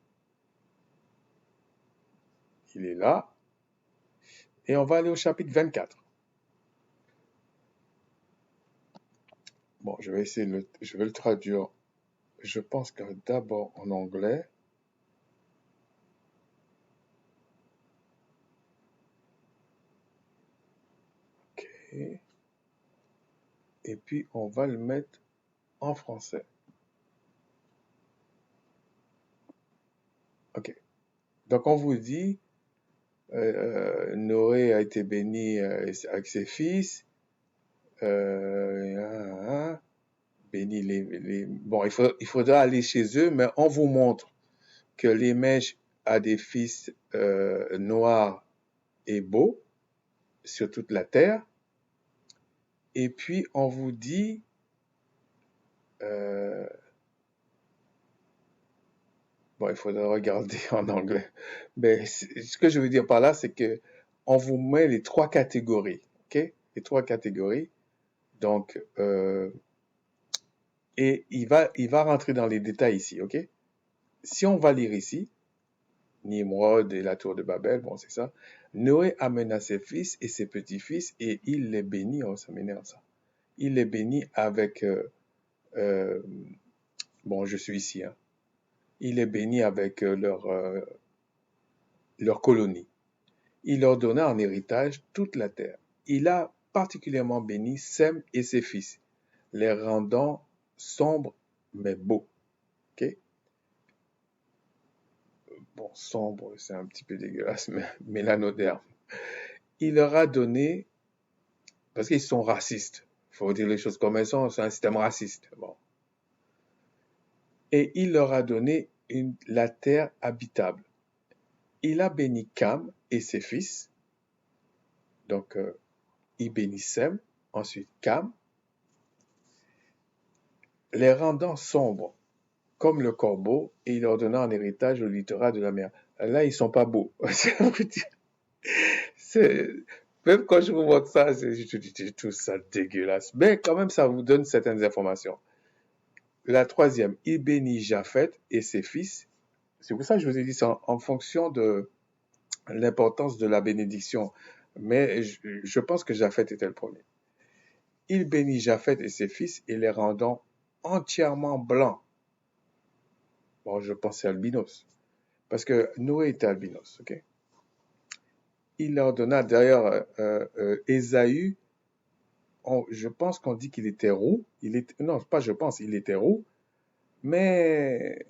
Speaker 1: Il est là. Et on va aller au chapitre 24. Bon, je vais je vais le traduire. Je pense que d'abord en anglais. Ok. Et puis, on va le mettre en français. Ok. Donc, on vous dit, Noé a été béni avec ses fils. Béni Bon, il faudra aller chez eux, mais on vous montre que Lémèche a des fils noirs et beaux sur toute la terre. Et puis, on vous dit... Bon, il faudra regarder en anglais. Mais ce que je veux dire par là, c'est que on vous met les 3 catégories, ok? Les 3 catégories. Donc, et il va rentrer dans les détails ici, ok? Si on va lire ici, Nimrod et la tour de Babel, bon, c'est ça. Noé amena ses fils et ses petits-fils et il les bénit, oh, ça m'énerve ça. Il les bénit avec, bon, je suis ici, hein. Il les bénit avec leur colonie. Il leur donna en héritage toute la terre. Il a particulièrement béni Sem et ses fils, les rendant sombres mais beaux. Okay? Bon, sombre, c'est un petit peu dégueulasse, mais mélanoderme. Il leur a donné, parce qu'ils sont racistes, il faut dire les choses comme elles sont, c'est un système raciste. Bon. Et il leur a donné la terre habitable. Il a béni Cam et ses fils, donc il bénit Sem, ensuite Cam, les rendant sombres comme le corbeau, et il leur donna en héritage le littoral de la mer. Là, ils sont pas beaux. Même quand je vous montre ça, je trouve ça dégueulasse. Mais quand même, ça vous donne certaines informations. La troisième, il bénit Japheth et ses fils. C'est pour ça que je vous ai dit ça en fonction de l'importance de la bénédiction. Mais je pense que Japheth était le premier. Il bénit Japheth et ses fils et les rendant entièrement blancs Bon, je pensais albinos. Parce que Noé était albinos, ok? Il leur donna, d'ailleurs, Ésaü, je pense qu'on dit qu'il était roux. Non, pas je pense, il était roux. Mais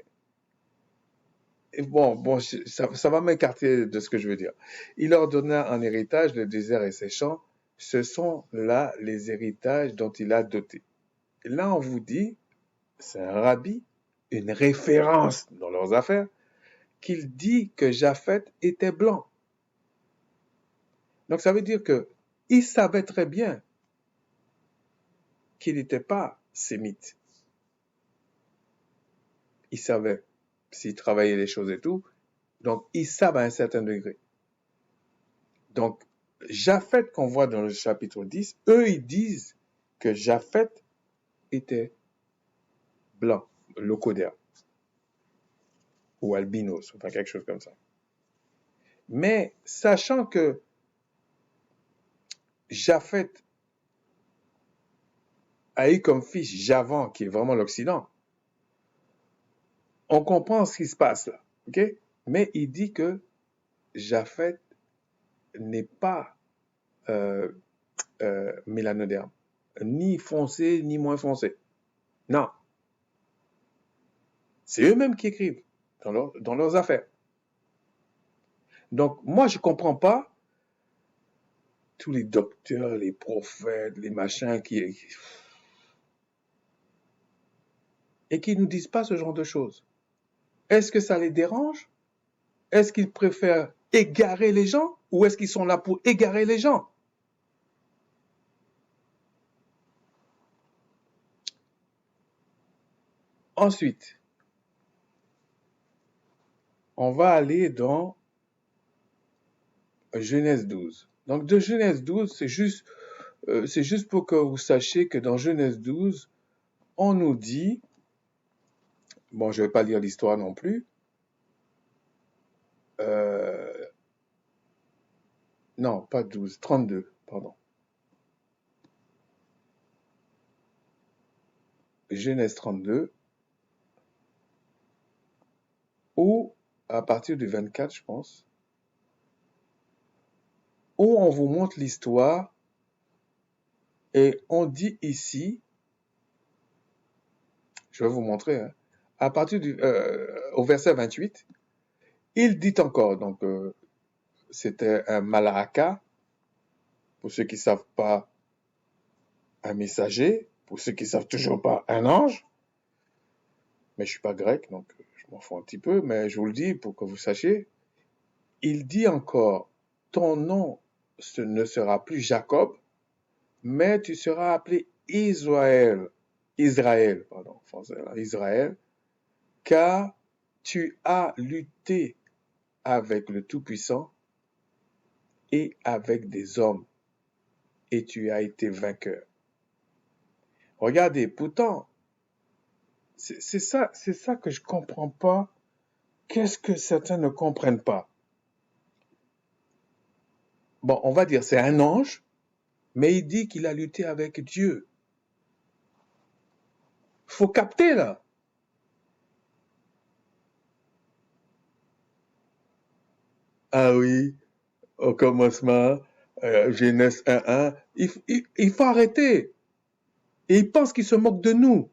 Speaker 1: bon, ça va m'écarter de ce que je veux dire. Il leur donna en héritage le désert et ses champs. Ce sont là les héritages dont il a doté. Et là, on vous dit, c'est un rabbi, une référence dans leurs affaires, qu'il dit que Japheth était blanc. Donc ça veut dire que il savait très bien qu'il n'était pas sémite. Il savait s'il travaillait les choses et tout. Donc ils savent à un certain degré. Donc Japheth qu'on voit dans le chapitre 10, eux ils disent que Japheth était blanc, locodère, ou albinos, enfin quelque chose comme ça. Mais sachant que Japheth a eu comme fils Javan, qui est vraiment l'Occident, on comprend ce qui se passe là, ok? Mais il dit que Japheth n'est pas mélanoderme, ni foncé, ni moins foncé. Non, c'est eux-mêmes qui écrivent dans leurs affaires. Donc, moi, je comprends pas tous les docteurs, les prophètes, les machins et qui nous disent pas ce genre de choses. Est-ce que ça les dérange? Est-ce qu'ils préfèrent égarer les gens ou est-ce qu'ils sont là pour égarer les gens? Ensuite, on va aller dans Genèse 12. Donc de Genèse 12, c'est juste pour que vous sachiez que dans Genèse 12, on nous dit, bon, je ne vais pas lire l'histoire non plus, non, pas 12, 32, pardon. Genèse 32, ou à partir du 24, je pense, où on vous montre l'histoire et on dit ici, je vais vous montrer, hein, à partir au verset 28, il dit encore, donc c'était un malaka, pour ceux qui ne savent pas, un messager, pour ceux qui ne savent toujours pas, un ange, mais je ne suis pas grec, donc je m'en fous un petit peu, mais je vous le dis pour que vous sachiez, il dit encore, ton nom ne sera plus Jacob, mais tu seras appelé Israël, pardon, français, Israël, car tu as lutté avec le Tout-Puissant et avec des hommes, et tu as été vainqueur. Regardez, pourtant, c'est ça que je comprends pas. Qu'est-ce que certains ne comprennent pas? Bon, on va dire c'est un ange, mais il dit qu'il a lutté avec Dieu. Faut capter là. Ah oui, au commencement, Genèse 1:1, il faut arrêter. Et il pense qu'il se moque de nous.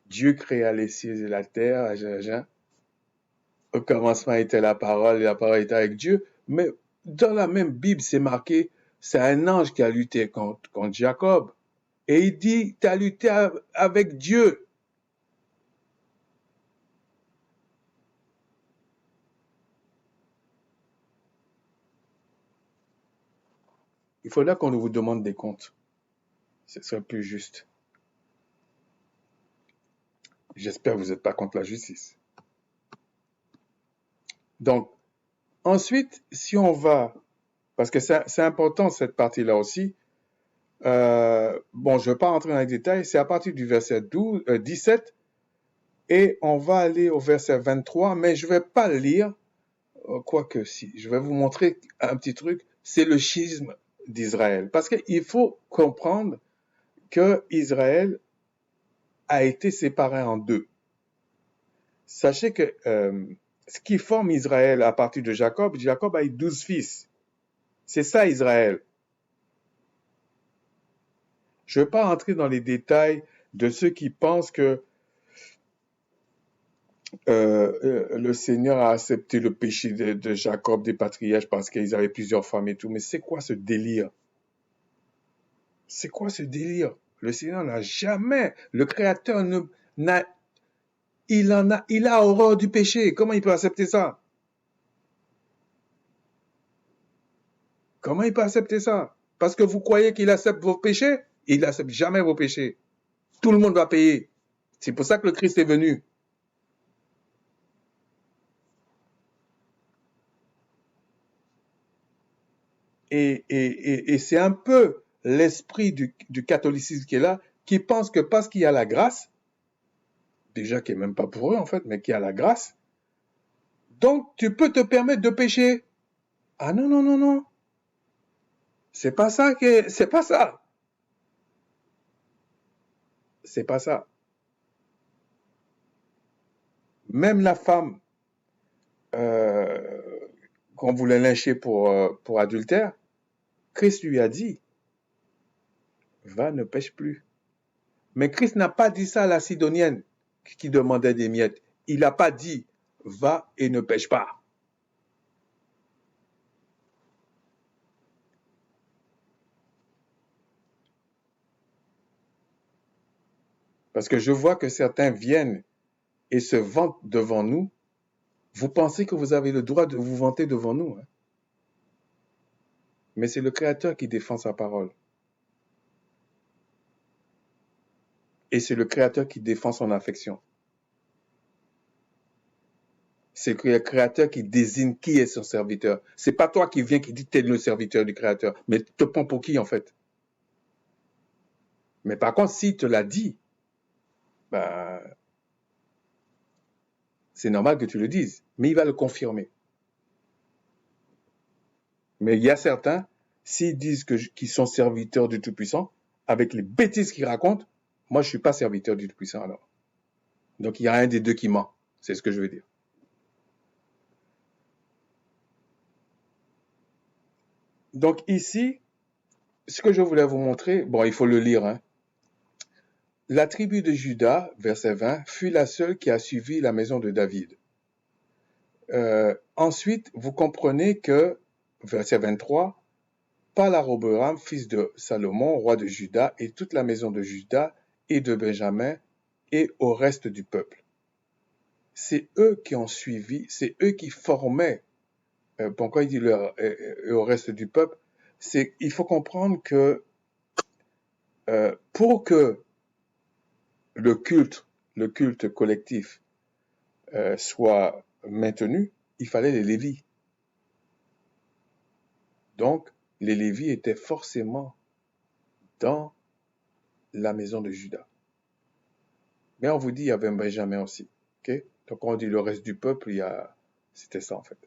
Speaker 1: Dieu créa les cieux et la terre, au commencement était la parole, et la parole était avec Dieu. Mais dans la même Bible, c'est marqué, c'est un ange qui a lutté contre Jacob. Et il dit, tu as lutté avec Dieu. Il faudra qu'on vous demande des comptes. Ce serait plus juste. J'espère que vous n'êtes pas contre la justice. Donc, ensuite, si on va, parce que c'est important cette partie-là aussi, bon, je ne vais pas rentrer dans les détails, c'est à partir du verset 17, et on va aller au verset 23, mais je ne vais pas le lire, quoique si, je vais vous montrer un petit truc, c'est le schisme d'Israël. Parce qu'il faut comprendre que Israël a été séparé en deux. Sachez que ce qui forme Israël à partir de Jacob, Jacob a eu 12 fils. C'est ça Israël. Je ne vais pas entrer dans les détails de ceux qui pensent que le Seigneur a accepté le péché de Jacob, des patriarches, parce qu'ils avaient plusieurs femmes et tout. Mais c'est quoi ce délire? C'est quoi ce délire? Le Seigneur n'a jamais, le Créateur il a horreur du péché. Comment il peut accepter ça? Comment il peut accepter ça? Parce que vous croyez qu'il accepte vos péchés? Il n'accepte jamais vos péchés. Tout le monde va payer. C'est pour ça que le Christ est venu. Et c'est un peu l'esprit du catholicisme qui est là, qui pense que parce qu'il y a la grâce, déjà qui n'est même pas pour eux en fait, mais qui a la grâce, donc tu peux te permettre de pécher. Ah non, non, non, non. C'est pas ça c'est pas ça. C'est pas ça. Même la femme euh, qu'on voulait lyncher pour adultère, Christ lui a dit, va, ne pêche plus. Mais Christ n'a pas dit ça à la Sidonienne qui demandait des miettes. Il n'a pas dit, va et ne pêche pas. Parce que je vois que certains viennent et se vantent devant nous. Vous pensez que vous avez le droit de vous vanter devant nous. Hein? Mais c'est le Créateur qui défend sa parole. Et c'est le Créateur qui défend son affection. C'est le Créateur qui désigne qui est son serviteur. C'est pas toi qui viens qui dit t'es le serviteur du Créateur. Mais te prends pour qui en fait? Mais par contre, s'il te l'a dit, bah, c'est normal que tu le dises. Mais il va le confirmer. Mais il y a certains, s'ils disent qu'ils sont serviteurs du Tout-Puissant, avec les bêtises qu'ils racontent, moi je suis pas serviteur du Tout-Puissant alors. Donc il y a un des deux qui ment. C'est ce que je veux dire. Donc ici, ce que je voulais vous montrer, bon, il faut le lire. Hein. La tribu de Juda, verset 20, fut la seule qui a suivi la maison de David. Ensuite, vous comprenez que, verset 23, par la Roboam, fils de Salomon, roi de Juda, et toute la maison de Juda et de Benjamin, et au reste du peuple. C'est eux qui ont suivi, c'est eux qui formaient. Pourquoi il dit au reste du peuple? Il faut comprendre que pour que le culte collectif soit maintenu, il fallait les Lévites. Donc, les Lévites étaient forcément dans la maison de Juda. Mais on vous dit, il y avait un Benjamin aussi. Okay? Donc, on dit le reste du peuple, c'était ça en fait.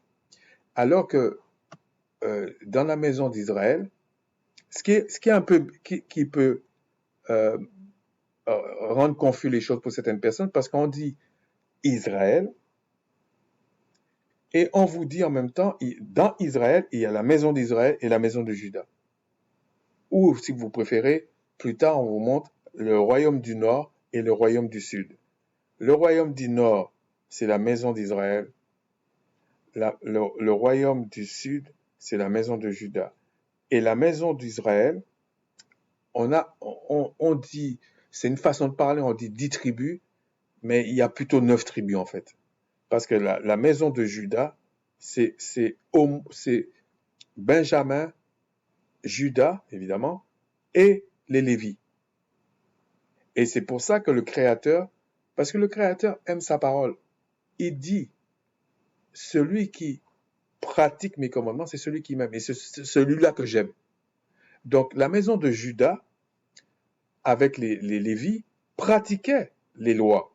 Speaker 1: Alors que dans la maison d'Israël, ce qui est un peu, qui peut rendre confus les choses pour certaines personnes, parce qu'on dit Israël, et on vous dit en même temps, dans Israël, il y a la maison d'Israël et la maison de Juda. Ou, si vous préférez, plus tard, on vous montre le royaume du Nord et le royaume du Sud. Le royaume du Nord, c'est la maison d'Israël. Le royaume du Sud, c'est la maison de Juda. Et la maison d'Israël, on dit, c'est une façon de parler, on dit 10 tribus, mais il y a plutôt 9 tribus en fait. Parce que la maison de Juda, c'est Benjamin, Juda, évidemment, et les Lévites. Et c'est pour ça que le Créateur, parce que le Créateur aime sa parole, il dit, celui qui pratique mes commandements, c'est celui qui m'aime, et c'est celui-là que j'aime. Donc la maison de Juda, avec les Lévites, pratiquait les lois.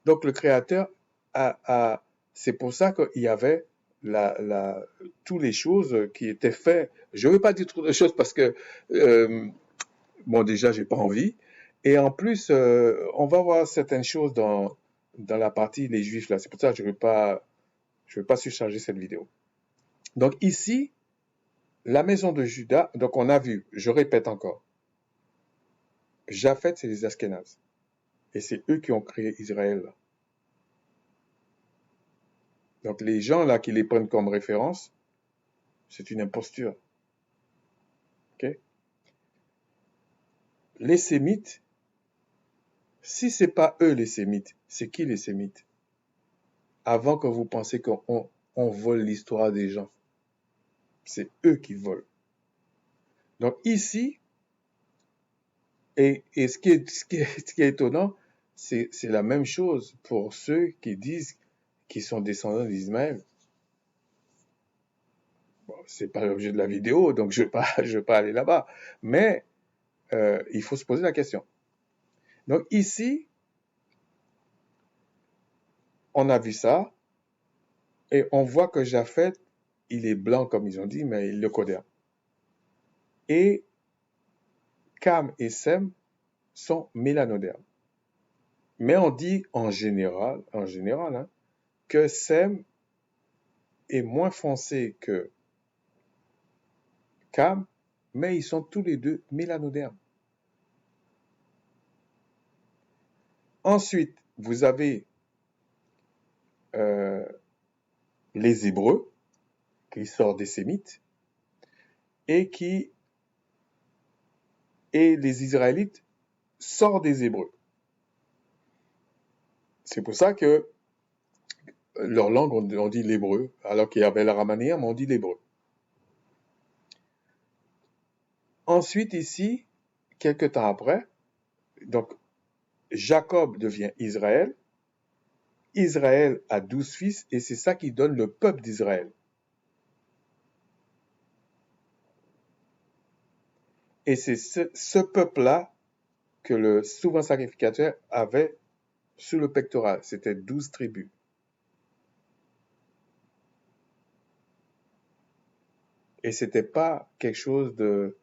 Speaker 1: Donc le Créateur c'est pour ça qu'il y avait toutes les choses qui étaient faites. Je ne veux pas dire trop de choses parce que, bon, déjà, j'ai pas envie. Et en plus, on va voir certaines choses dans dans la partie les Juifs là. C'est pour ça que je veux pas surcharger cette vidéo. Donc ici, la maison de Juda, donc on a vu, je répète encore, Japhet, c'est les Ashkénazes. Et c'est eux qui ont créé Israël. Donc les gens là qui les prennent comme référence, c'est une imposture. Okay? Les Sémites, si c'est pas eux les Sémites, c'est qui les Sémites? Avant que vous pensiez qu'on vole l'histoire des gens, c'est eux qui volent. Donc ici, et ce qui est étonnant, c'est la même chose pour ceux qui disent qu'ils sont descendants d'Ismaël. Bon, c'est pas l'objet de la vidéo, donc je vais pas aller là-bas. Mais il faut se poser la question. Donc ici, on a vu ça, et on voit que Japhet, il est blanc comme ils ont dit, mais il le codère. Et Cam et Sem sont mélanodermes. Mais on dit en général, hein, que Sem est moins foncé que Cam, mais ils sont tous les deux mélanodermes. Ensuite, vous avez les Hébreux, qui sortent des Sémites, et les Israélites sortent des Hébreux. C'est pour ça que leur langue, on dit l'hébreu, alors qu'il y avait l'araméen, mais on dit l'hébreu. Ensuite, ici, quelques temps après, donc Jacob devient Israël. Israël a 12 fils, et c'est ça qui donne le peuple d'Israël. Et c'est ce peuple-là que le souverain sacrificateur avait sur le pectoral. C'était 12 tribus. Et c'était pas quelque chose de,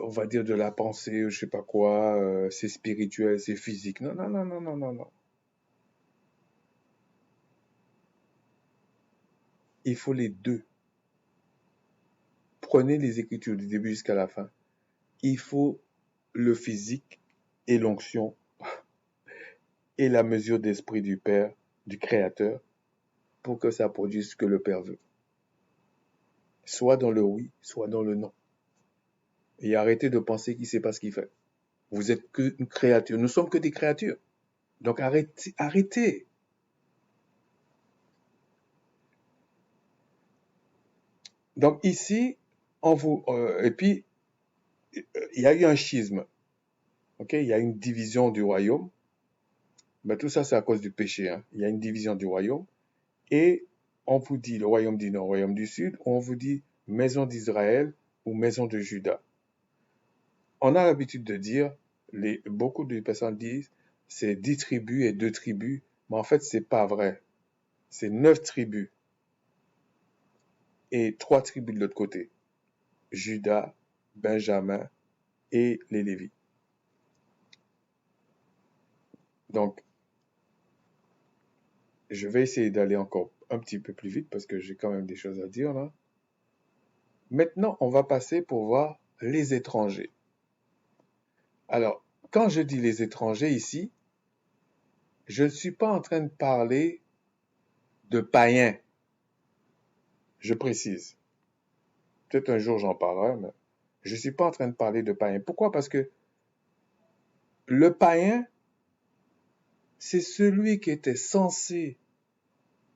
Speaker 1: on va dire, de la pensée, je sais pas quoi, c'est spirituel, c'est physique. Non, non, non, non, non, non, non. Il faut les deux. Prenez les Écritures du début jusqu'à la fin. Il faut le physique et l'onction et la mesure d'esprit du Père, du Créateur, pour que ça produise ce que le Père veut. Soit dans le oui, soit dans le non. Et arrêtez de penser qu'il ne sait pas ce qu'il fait. Vous êtes qu'une créature. Nous sommes que des créatures. Donc arrêtez. Donc ici, et puis, il y a eu un schisme. Okay? Il y a une division du royaume. Mais tout ça, c'est à cause du péché. Hein? Il y a une division du royaume. Et on vous dit le royaume du nord, le royaume du sud. On vous dit maison d'Israël ou maison de Juda. On a l'habitude de dire, beaucoup de personnes disent, c'est 10 tribus et 2 tribus. Mais en fait, c'est pas vrai. C'est 9 tribus. Et 3 tribus de l'autre côté. Juda, Benjamin et les Lévites. Donc, je vais essayer d'aller encore un petit peu plus vite parce que j'ai quand même des choses à dire là. Maintenant, on va passer pour voir les étrangers. Alors, quand je dis les étrangers ici, je ne suis pas en train de parler de païens. Je précise. Peut-être un jour j'en parlerai, mais je ne suis pas en train de parler de païens. Pourquoi? Parce que le païen, c'est celui qui était censé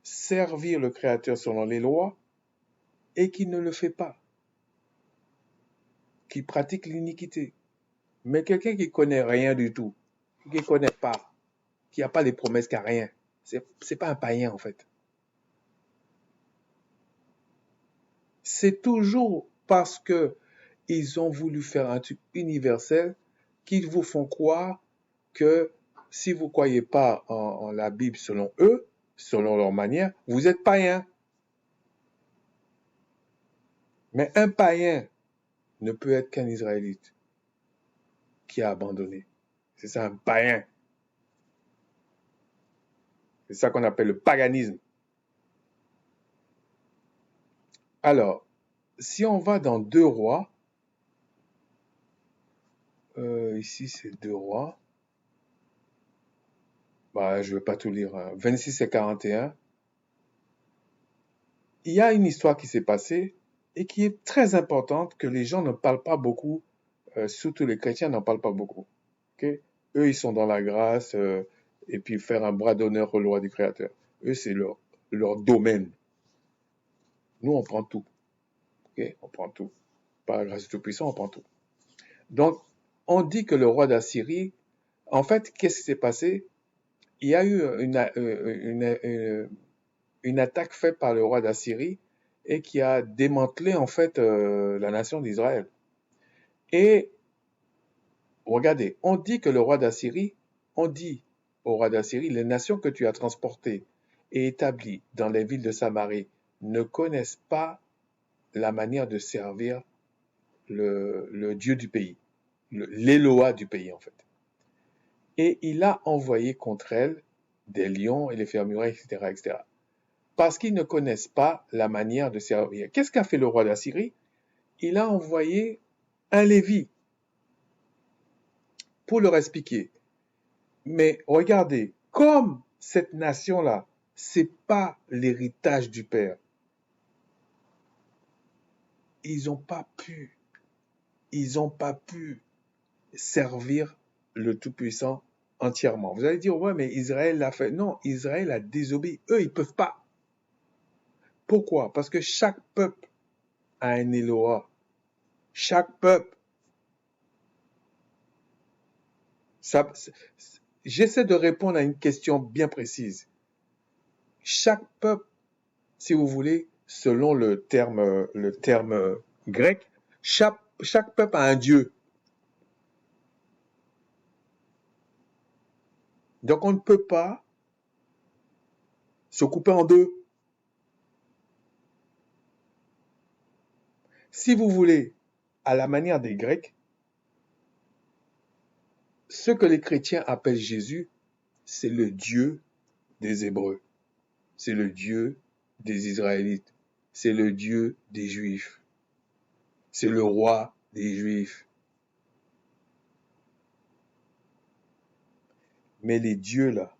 Speaker 1: servir le Créateur selon les lois et qui ne le fait pas, qui pratique l'iniquité. Mais quelqu'un qui connaît rien du tout, qui connaît pas, qui n'a pas les promesses, qui n'a rien, c'est pas un païen en fait. C'est toujours parce que ils ont voulu faire un truc universel qu'ils vous font croire que si vous ne croyez pas en la Bible selon eux, selon leur manière, vous êtes païen. Mais un païen ne peut être qu'un Israélite qui a abandonné. C'est ça un païen. C'est ça qu'on appelle le paganisme. Alors, si on va dans 2 rois, ici c'est 2 rois, bah, je ne vais pas tout lire, hein. 26 et 41, il y a une histoire qui s'est passée et qui est très importante que les gens ne parlent pas beaucoup, surtout les chrétiens n'en parlent pas beaucoup. Okay? Eux, ils sont dans la grâce et puis faire un bras d'honneur au loi du Créateur. Eux, c'est leur domaine. Nous, on prend tout. Okay? On prend tout. Par la grâce du Tout-Puissant, on prend tout. Donc, on dit que le roi d'Assyrie, en fait, qu'est-ce qui s'est passé? Il y a eu une attaque faite par le roi d'Assyrie et qui a démantelé en fait la nation d'Israël. Et regardez, on dit que le roi d'Assyrie, on dit au roi d'Assyrie, les nations que tu as transportées et établies dans les villes de Samarie ne connaissent pas la manière de servir le Dieu du pays, l'Éloa du pays en fait. Et il a envoyé contre elles des lions et les fermerets, etc., etc. Parce qu'ils ne connaissent pas la manière de servir. Qu'est-ce qu'a fait le roi d'Assyrie? Il a envoyé un Lévi pour leur expliquer. Mais regardez, comme cette nation-là, c'est pas l'héritage du Père, ils n'ont pas pu servir le Tout-Puissant entièrement. Vous allez dire, ouais, mais Israël l'a fait. Non, Israël a désobéi. Eux, ils peuvent pas. Pourquoi? Parce que chaque peuple a un Éloa. Chaque peuple. J'essaie de répondre à une question bien précise. Chaque peuple, si vous voulez, selon le terme grec, chaque peuple a un Dieu. Donc on ne peut pas se couper en deux. Si vous voulez, à la manière des Grecs, ce que les chrétiens appellent Jésus, c'est le Dieu des Hébreux. C'est le Dieu des Israélites. C'est le Dieu des Juifs. C'est le roi des Juifs. Mais les dieux là,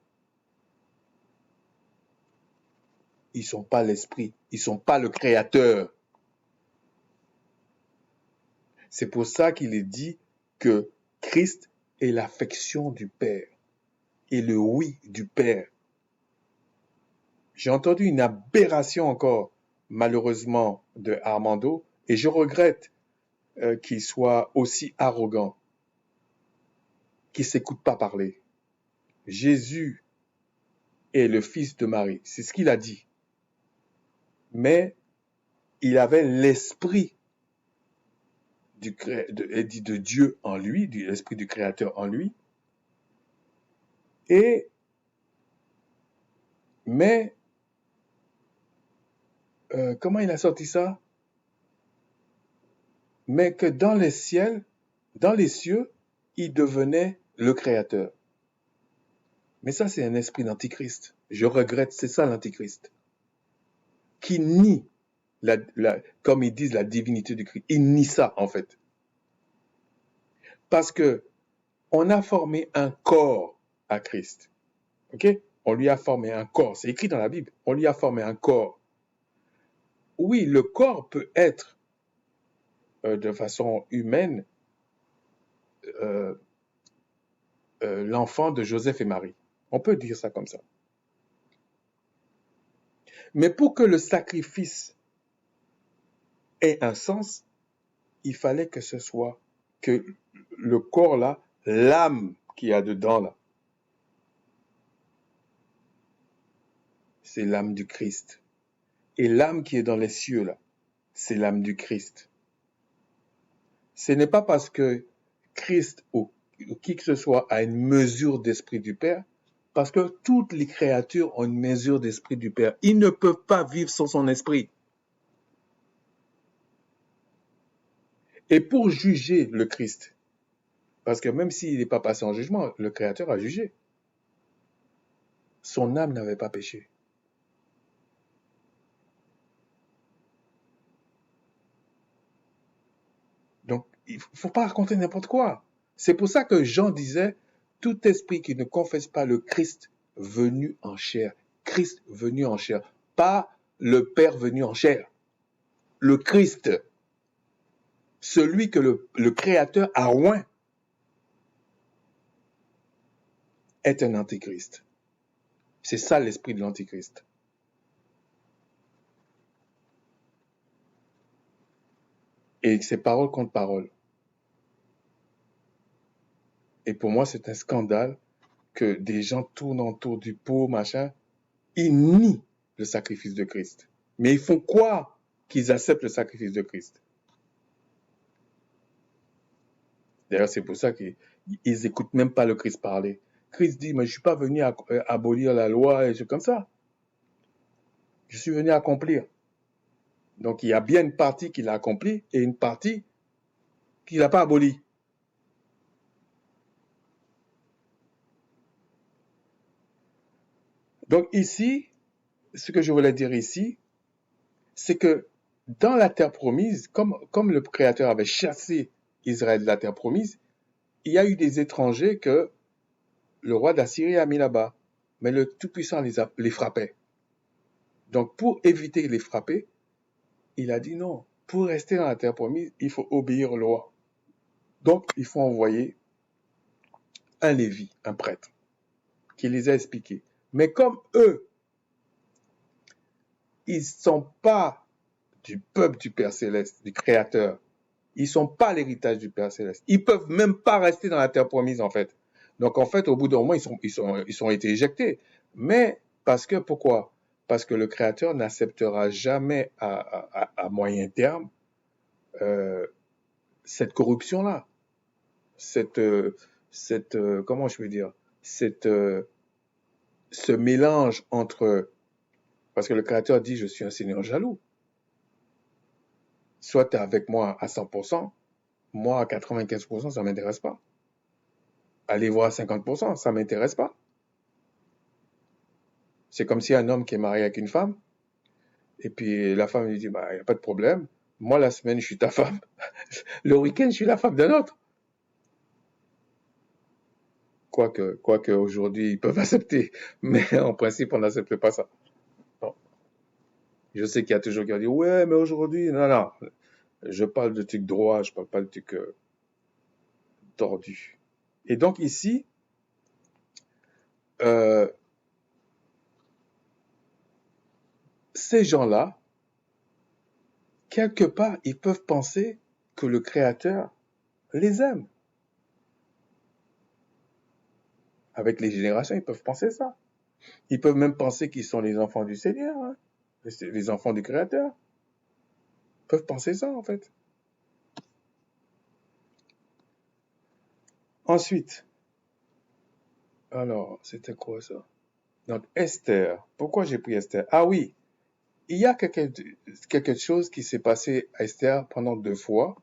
Speaker 1: ils sont pas l'esprit, ils sont pas le créateur. C'est pour ça qu'il est dit que Christ est l'affection du Père et le oui du Père. J'ai entendu une aberration encore, malheureusement, de Armando, et je regrette qu'il soit aussi arrogant, qu'il ne s'écoute pas parler. Jésus est le fils de Marie, c'est ce qu'il a dit. Mais il avait l'esprit de Dieu en lui, l'esprit du Créateur en lui. Mais, comment il a sorti ça? Mais que dans les cieux, il devenait le Créateur. Mais ça, c'est un esprit d'antichrist. Je regrette, c'est ça l'antichrist. Qui nie, comme ils disent, la divinité du Christ. Il nie ça, en fait. Parce que on a formé un corps à Christ. OK? On lui a formé un corps. C'est écrit dans la Bible. On lui a formé un corps. Oui, le corps peut être, de façon humaine, l'enfant de Joseph et Marie. On peut dire ça comme ça. Mais pour que le sacrifice ait un sens, il fallait que ce soit que le corps là, l'âme qu'il y a dedans là, c'est l'âme du Christ. Et l'âme qui est dans les cieux là, c'est l'âme du Christ. Ce n'est pas parce que Christ ou qui que ce soit a une mesure d'esprit du Père, parce que toutes les créatures ont une mesure d'esprit du Père. Ils ne peuvent pas vivre sans son esprit. Et pour juger le Christ, parce que même s'il n'est pas passé en jugement, le Créateur a jugé. Son âme n'avait pas péché. Donc, il ne faut pas raconter n'importe quoi. C'est pour ça que Jean disait, tout esprit qui ne confesse pas le Christ venu en chair, Christ venu en chair, pas le Père venu en chair, le Christ, celui que le Créateur a oint, est un antichrist. C'est ça l'esprit de l'antichrist. Et c'est parole contre parole. Et pour moi, c'est un scandale que des gens tournent autour du pot, machin. Ils nient le sacrifice de Christ. Mais ils font quoi qu'ils acceptent le sacrifice de Christ? D'ailleurs, c'est pour ça qu'ils n'écoutent même pas le Christ parler. Christ dit, mais je ne suis pas venu abolir la loi et tout comme ça. Je suis venu accomplir. Donc, il y a bien une partie qu'il a accomplie et une partie qu'il n'a pas abolie. Donc ici, ce que je voulais dire ici, c'est que dans la terre promise, comme le Créateur avait chassé Israël de la terre promise, il y a eu des étrangers que le roi d'Assyrie a mis là-bas. Mais le Tout-Puissant les frappait. Donc pour éviter de les frapper, il a dit non, pour rester dans la terre promise, il faut obéir au roi. Donc il faut envoyer un Lévi, un prêtre, qui les a expliqués. Mais comme eux, ils ne sont pas du peuple du Père Céleste, du Créateur, ils ne sont pas l'héritage du Père Céleste. Ils ne peuvent même pas rester dans la terre promise, en fait. Donc, en fait, au bout d'un moment, ils ont été éjectés. Mais, pourquoi? Parce que le Créateur n'acceptera jamais à moyen terme cette corruption-là. Comment je veux dire? Ce mélange entre... Parce que le Créateur dit, je suis un Seigneur jaloux. Soit tu es avec moi à 100%, moi à 95%, ça ne m'intéresse pas. Aller voir 50%, ça ne m'intéresse pas. C'est comme si un homme qui est marié avec une femme, et puis la femme lui dit, bah, il n'y a pas de problème. Moi, la semaine, je suis ta femme. Le week-end, je suis la femme d'un autre. Quoique aujourd'hui, ils peuvent accepter. Mais en principe, on n'accepte pas ça. Bon. Je sais qu'il y a toujours qui ont dit, ouais, mais aujourd'hui, non. Je parle de trucs droits, je parle pas de trucs tordus. Et donc ici, euh, ces gens-là, quelque part, ils peuvent penser que le Créateur les aime. Avec les générations, ils peuvent penser ça. Ils peuvent même penser qu'ils sont les enfants du Seigneur, hein, les enfants du Créateur. Ils peuvent penser ça, en fait. Ensuite, alors, c'était quoi ça? Donc, Esther. Pourquoi j'ai pris Esther? Ah oui, il y a quelque chose qui s'est passé à Esther pendant 2 fois,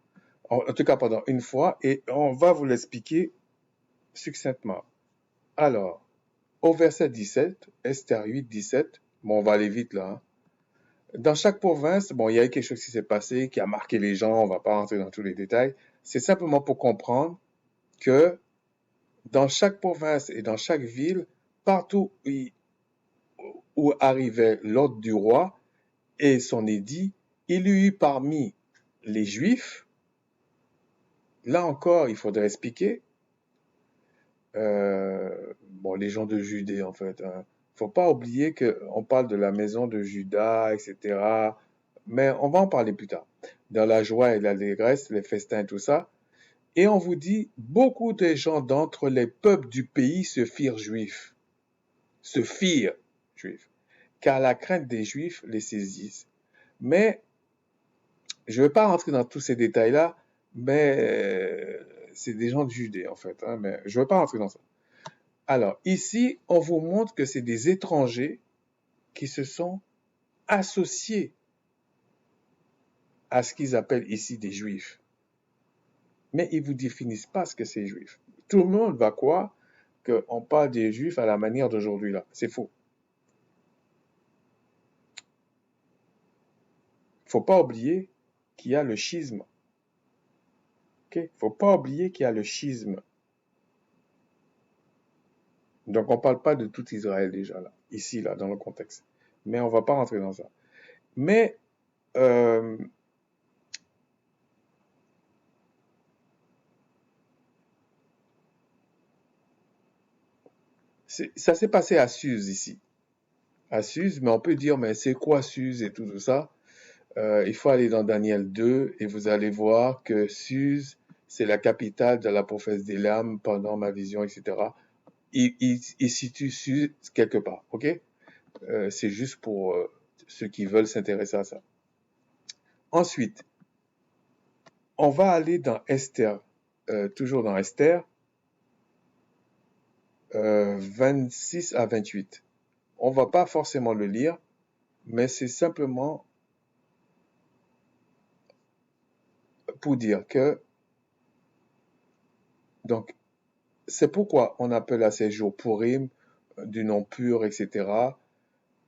Speaker 1: en tout cas pendant une fois, et on va vous l'expliquer succinctement. Alors, au verset 17, Esther 8, 17, bon, on va aller vite là, hein. Dans chaque province, bon, il y a eu quelque chose qui s'est passé, qui a marqué les gens, on va pas rentrer dans tous les détails. C'est simplement pour comprendre que dans chaque province et dans chaque ville, partout où arrivait l'ordre du roi et son édit, il y eut parmi les Juifs, là encore, il faudrait expliquer, bon, les gens de Judée en fait, hein. Faut pas oublier qu'on parle de la maison de Juda, etc. Mais on va en parler plus tard. Dans la joie et l'allégresse, les festins, tout ça. Et on vous dit, beaucoup de gens d'entre les peuples du pays se firent juifs. Se firent juifs. Car la crainte des juifs les saisisse. Mais, je ne vais pas rentrer dans tous ces détails-là, mais c'est des gens de Judée en fait, hein, mais je ne vais pas rentrer dans ça. Alors, ici, on vous montre que c'est des étrangers qui se sont associés à ce qu'ils appellent ici des juifs. Mais ils ne vous définissent pas ce que c'est juif. Tout le monde va croire qu'on parle des Juifs à la manière d'aujourd'hui là. C'est faux. Faut pas oublier qu'il y a le schisme. Ok? Faut pas oublier qu'il y a le schisme. Donc on parle pas de tout Israël déjà là, ici là, dans le contexte. Mais on va pas rentrer dans ça. Mais euh, ça s'est passé à Suse ici. À Suse, mais on peut dire, mais c'est quoi Suse et tout ça? Il faut aller dans Daniel 2 et vous allez voir que Suse, c'est la capitale de la prophète d'Élam pendant ma vision, etc. Il situe Suse quelque part, ok? C'est juste pour ceux qui veulent s'intéresser à ça. Ensuite, on va aller dans Esther, toujours dans Esther, 26 à 28. On va pas forcément le lire, mais c'est simplement pour dire que, donc, c'est pourquoi on appelle à ces jours Purim, du nom pur, etc.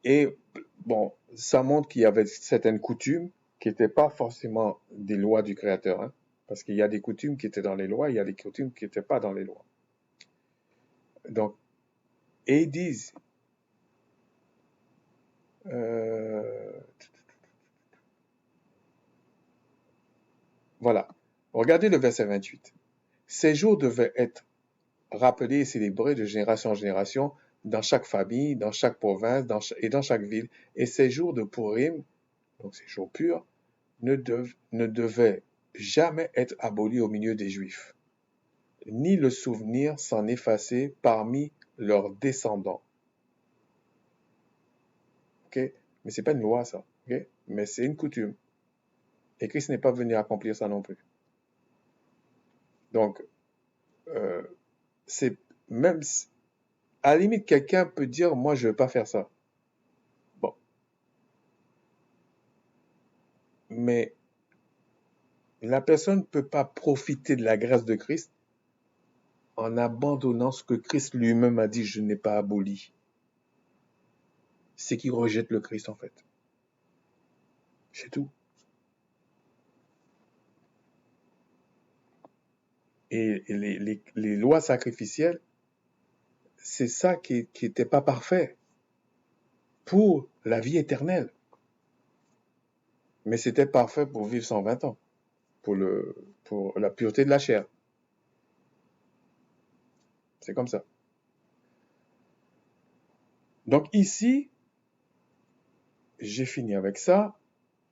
Speaker 1: Et bon, ça montre qu'il y avait certaines coutumes qui n'étaient pas forcément des lois du Créateur, hein, parce qu'il y a des coutumes qui étaient dans les lois, il y a des coutumes qui n'étaient pas dans les lois. Donc, et ils disent, euh, voilà, regardez le verset 28. Ces jours devaient être rappelés et célébrés de génération en génération dans chaque famille, dans chaque province et dans chaque ville. Et ces jours de Purim, donc ces jours purs, ne devaient jamais être abolis au milieu des Juifs, ni le souvenir s'en effacer parmi leurs descendants. Ok? Mais c'est pas une loi, ça. Ok? Mais c'est une coutume. Et Christ n'est pas venu accomplir ça non plus. Donc, euh, c'est même à la limite, quelqu'un peut dire, moi, je ne veux pas faire ça. Bon, mais la personne ne peut pas profiter de la grâce de Christ en abandonnant ce que Christ lui-même a dit, je n'ai pas aboli. C'est qu'il rejette le Christ, en fait. C'est tout. Et les lois sacrificielles, c'est ça qui n'était pas parfait pour la vie éternelle. Mais c'était parfait pour vivre 120 ans, pour la pureté de la chair. C'est comme ça. Donc ici, j'ai fini avec ça.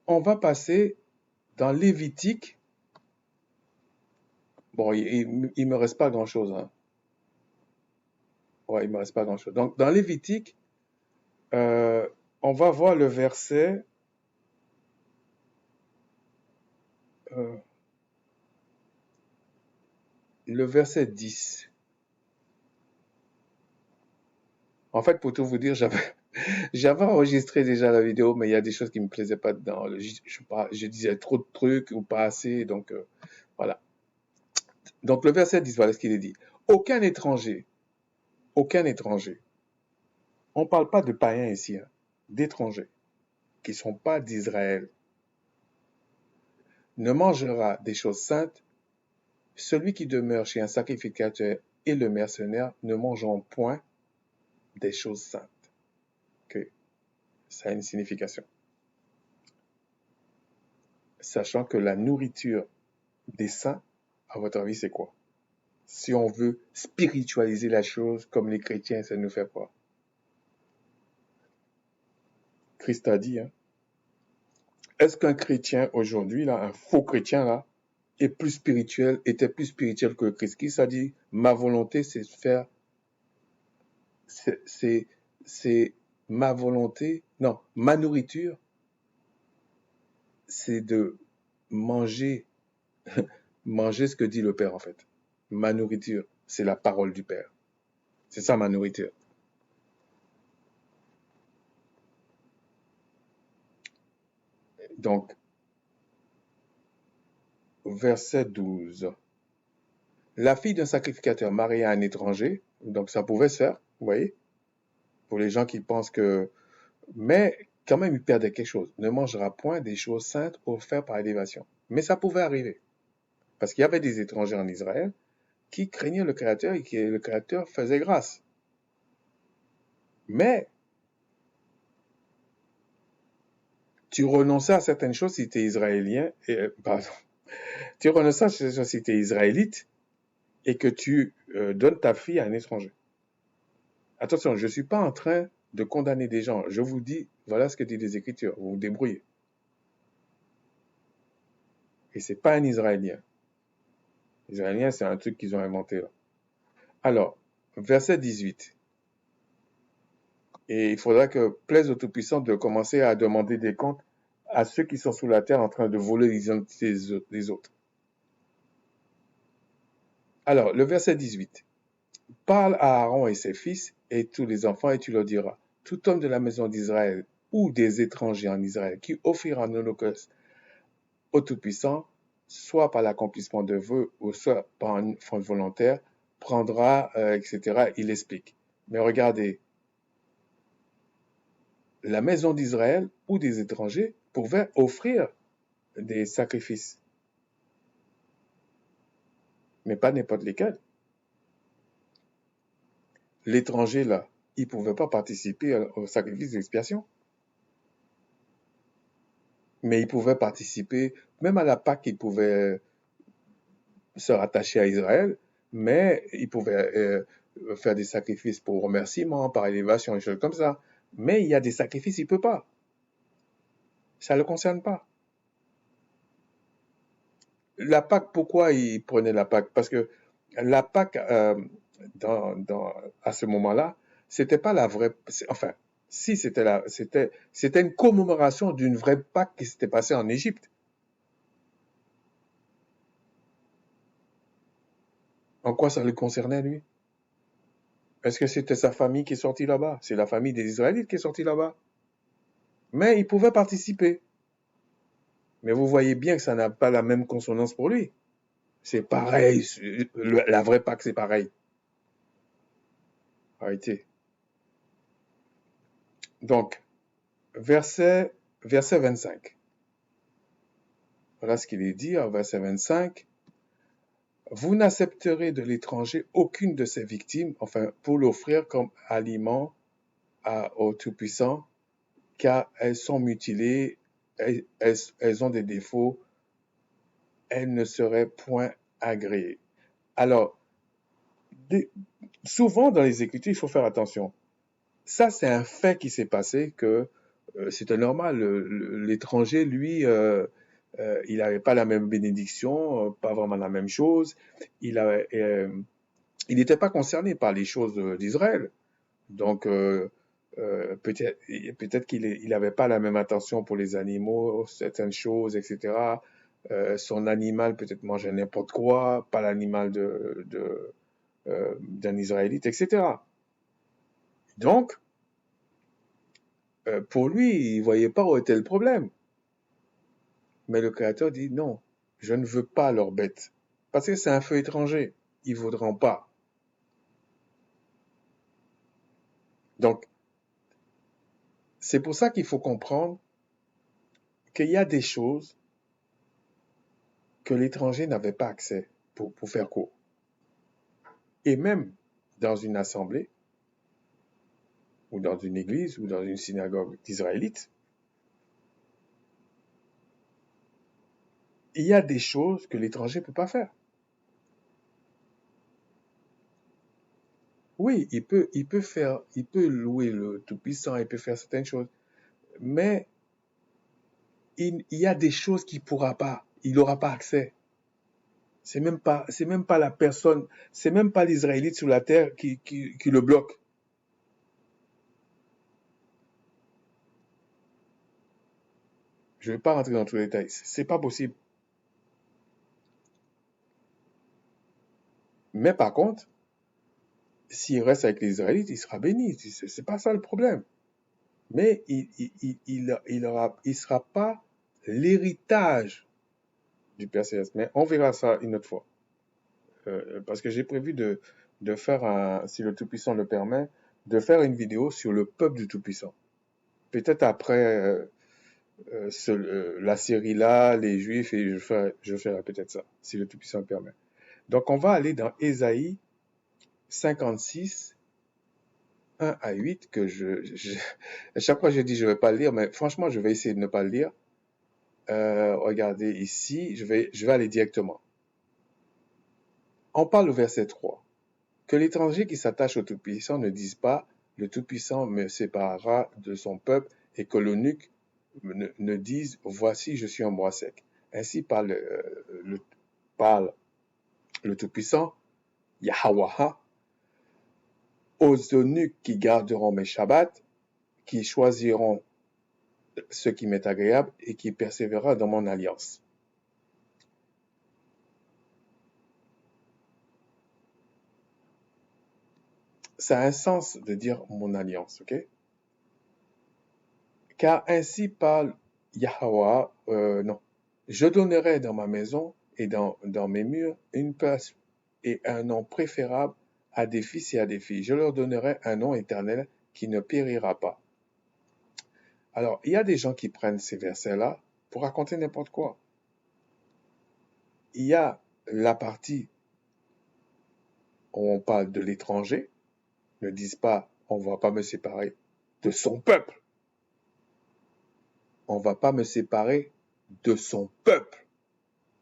Speaker 1: On va passer dans Lévitique. Bon, il me reste pas grand-chose, hein. Ouais, il me reste pas grand-chose. Donc, dans Lévitique, euh, on va voir euh, le verset 10. En fait, pour tout vous dire, j'avais enregistré déjà la vidéo, mais il y a des choses qui me plaisaient pas dedans. Je disais trop de trucs ou pas assez, donc voilà. Donc le verset 10, voilà ce qu'il est dit. Aucun étranger. On ne parle pas de païens ici, hein, d'étrangers, qui ne sont pas d'Israël, ne mangera des choses saintes. Celui qui demeure chez un sacrificateur et le mercenaire ne mangeront point des choses saintes. Que ça a une signification. Sachant que la nourriture des saints, à votre avis, c'est quoi? Si on veut spiritualiser la chose comme les chrétiens, ça nous fait peur. Christ a dit, hein, est-ce qu'un chrétien aujourd'hui, là, un faux chrétien, là, était plus spirituel que Christ? Christ a dit, ma volonté, c'est de faire, c'est, c'est ma volonté, non, ma nourriture, c'est de manger, manger ce que dit le Père, en fait. Ma nourriture, c'est la parole du Père. C'est ça ma nourriture. Donc, verset 12. La fille d'un sacrificateur mariée à un étranger, Donc ça pouvait se faire, vous voyez, pour les gens qui pensent que... Mais quand même, il perdait quelque chose. Ne mangera point des choses saintes offertes par élévation. Mais ça pouvait arriver. Parce qu'il y avait des étrangers en Israël qui craignaient le Créateur et que le Créateur faisait grâce. Mais tu renonçais à certaines choses si tu es israélien, pardon, tu renonçais à certaines choses si tu es israélite et que tu donnes ta fille à un étranger. Attention, je ne suis pas en train de condamner des gens. Je vous dis, voilà ce que disent les Écritures. Vous vous débrouillez. Et c'est pas un Israélien. L'Israélien, c'est un truc qu'ils ont inventé là. Alors, verset 18. Et il faudra que plaise au Tout-Puissant de commencer à demander des comptes à ceux qui sont sous la terre en train de voler les identités des autres. Alors, le verset 18. Parle à Aaron et ses fils et tous les enfants et tu leur diras, tout homme de la maison d'Israël ou des étrangers en Israël qui offrira un holocauste au Tout-Puissant, soit par l'accomplissement de vœux ou soit par une offrande volontaire, prendra, etc. Il explique. Mais regardez, la maison d'Israël ou des étrangers pouvaient offrir des sacrifices, mais pas n'importe lesquels. L'étranger, là, il ne pouvait pas participer au sacrifice d'expiation, mais il pouvait participer, même à la Pâque, il pouvait se rattacher à Israël, mais il pouvait faire des sacrifices pour remerciement, par élévation, des choses comme ça. Mais il y a des sacrifices, il ne peut pas. Ça ne le concerne pas. La Pâque, pourquoi il prenait la Pâque? Parce que la Pâque, à ce moment-là, c'était pas la vraie, enfin, si c'était une commémoration d'une vraie Pâque qui s'était passée en Égypte. En quoi ça le concernait, lui? Est-ce que c'était sa famille qui est sortie là-bas? C'est la famille des Israélites qui est sortie là-bas. Mais il pouvait participer. Mais vous voyez bien que ça n'a pas la même consonance pour lui. C'est pareil, la vraie Pâque, c'est pareil. Arrêtez. Donc, verset, verset 25. Voilà ce qu'il est dit en verset 25. Vous n'accepterez de l'étranger aucune de ses victimes, enfin, pour l'offrir comme aliment au Tout-Puissant, car elles sont mutilées, elles ont des défauts, elles ne seraient point agréées. Alors, souvent dans les Écritures, il faut faire attention. Ça, c'est un fait qui s'est passé que c'était normal. L'étranger, lui, il n'avait pas la même bénédiction, pas vraiment la même chose. Il n'était pas concerné par les choses d'Israël. Donc, peut-être qu'il n'avait pas la même attention pour les animaux, certaines choses, etc. Son animal peut-être mangeait n'importe quoi, pas l'animal d'un Israélite, etc. Donc, pour lui, il voyait pas où était le problème. Mais le Créateur dit non, je ne veux pas leur bête. Parce que c'est un feu étranger. Ils ne voudront pas. Donc, c'est pour ça qu'il faut comprendre qu'il y a des choses que l'étranger n'avait pas accès pour faire court. Et même dans une assemblée, ou dans une église, ou dans une synagogue d'Israélites, il y a des choses que l'étranger ne peut pas faire. Oui, il peut louer le Tout-Puissant, il peut faire certaines choses, mais il y a des choses qu'il ne pourra pas, il n'aura pas accès. C'est même pas la personne, c'est même pas l'Israélite sur la terre qui le bloque. Je ne vais pas rentrer dans tous les détails. C'est pas possible. Mais par contre, s'il reste avec les Israélites, il sera béni. C'est pas ça le problème. Mais il sera pas l'héritage du Père Céleste. Mais on verra ça une autre fois. Parce que j'ai prévu de faire si le Tout-Puissant le permet, de faire une vidéo sur le peuple du Tout-Puissant. Peut-être après la série là, les Juifs, et je ferai peut-être ça, si le Tout-Puissant le permet. Donc on va aller dans Ésaïe 56, 1 à 8, que à chaque fois je dis je vais pas le lire, mais franchement je vais essayer de ne pas le lire. Regardez ici, je vais aller directement. On parle au verset 3. Que l'étranger qui s'attache au Tout-Puissant ne dise pas « Le Tout-Puissant me séparera de son peuple » et que l'eunuque ne dise « Voici, je suis un bois sec ». Ainsi parle le Tout-Puissant, Yahweh, aux eunuques qui garderont mes Shabbats, qui choisiront ce qui m'est agréable et qui persévérera dans mon alliance. Ça a un sens de dire mon alliance, ok? Car ainsi parle Yahweh, non. Je donnerai dans ma maison et dans mes murs une place et un nom préférable à des fils et à des filles. Je leur donnerai un nom éternel qui ne périra pas. Alors, il y a des gens qui prennent ces versets-là pour raconter n'importe quoi. Il y a la partie où on parle de l'étranger. Ne disent pas, on ne va pas me séparer de son peuple. On ne va pas me séparer de son peuple.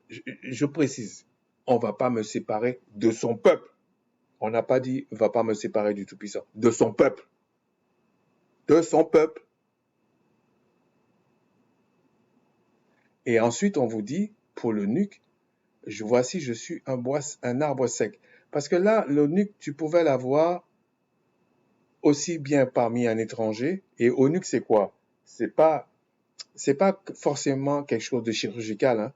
Speaker 1: Je précise, on ne va pas me séparer de son peuple. On n'a pas dit, on ne va pas me séparer du Tout-Puissant. De son peuple. De son peuple. Et ensuite, on vous dit, pour l'eunuque, voici, je suis un arbre sec. Parce que là, l'eunuque, tu pouvais l'avoir aussi bien parmi un étranger. Et eunuque, c'est quoi? C'est pas forcément quelque chose de chirurgical, hein.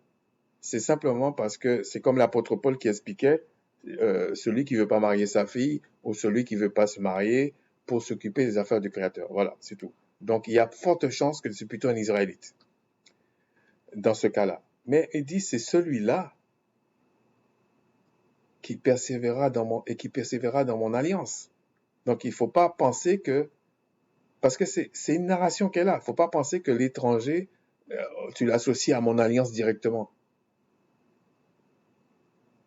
Speaker 1: C'est simplement parce que c'est comme l'apôtre Paul qui expliquait, celui qui veut pas marier sa fille ou celui qui veut pas se marier pour s'occuper des affaires du Créateur. Voilà, c'est tout. Donc, il y a forte chance que c'est plutôt un Israélite dans ce cas-là. Mais il dit, c'est celui-là qui persévérera dans mon alliance. Donc, il faut pas penser que, parce que c'est une narration qu'elle a, il faut pas penser que l'étranger, tu l'associes à mon alliance directement.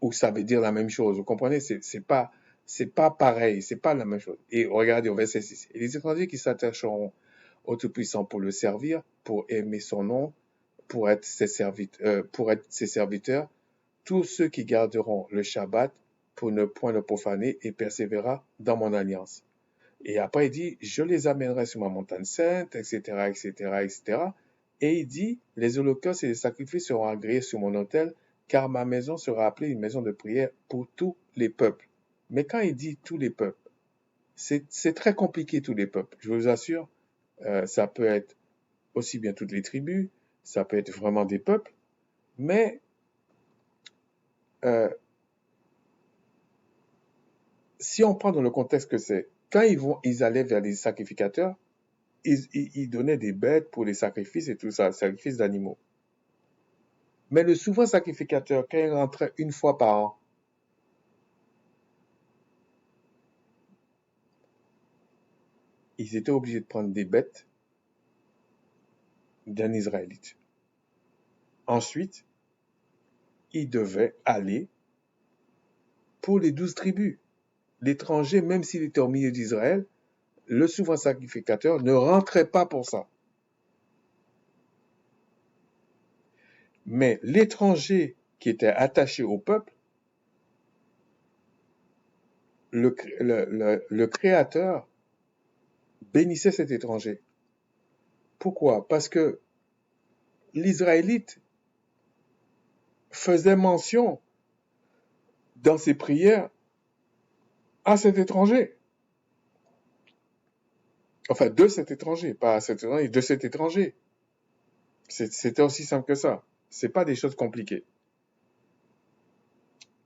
Speaker 1: Ou ça veut dire la même chose. Vous comprenez? C'est pas pareil. C'est pas la même chose. Et regardez au verset 6. Et les étrangers qui s'attacheront au Tout-Puissant pour le servir, pour aimer son nom, pour être ses serviteurs, tous ceux qui garderont le Shabbat pour ne point le profaner et persévéra dans mon alliance. Et après, il dit, je les amènerai sur ma montagne sainte, etc., etc., etc. Et il dit, les holocaustes et les sacrifices seront agréés sur mon autel, car ma maison sera appelée une maison de prière pour tous les peuples. Mais quand il dit tous les peuples, c'est très compliqué tous les peuples. Je vous assure, ça peut être aussi bien toutes les tribus, ça peut être vraiment des peuples, mais si on prend dans le contexte que c'est, quand ils allaient vers les sacrificateurs, ils donnaient des bêtes pour les sacrifices et tout ça, sacrifices d'animaux. Mais le souverain sacrificateur, quand il rentrait une fois par an, ils étaient obligés de prendre des bêtes d'un Israélite. Ensuite, ils devaient aller pour les 12 tribus. L'étranger, même s'il était au milieu d'Israël, le souverain sacrificateur ne rentrait pas pour ça. Mais l'étranger qui était attaché au peuple, le Créateur bénissait cet étranger. Pourquoi? Parce que l'Israélite faisait mention dans ses prières à cet étranger. Enfin, de cet étranger, pas à cet étranger, de cet étranger. C'était aussi simple que ça. C'est pas des choses compliquées.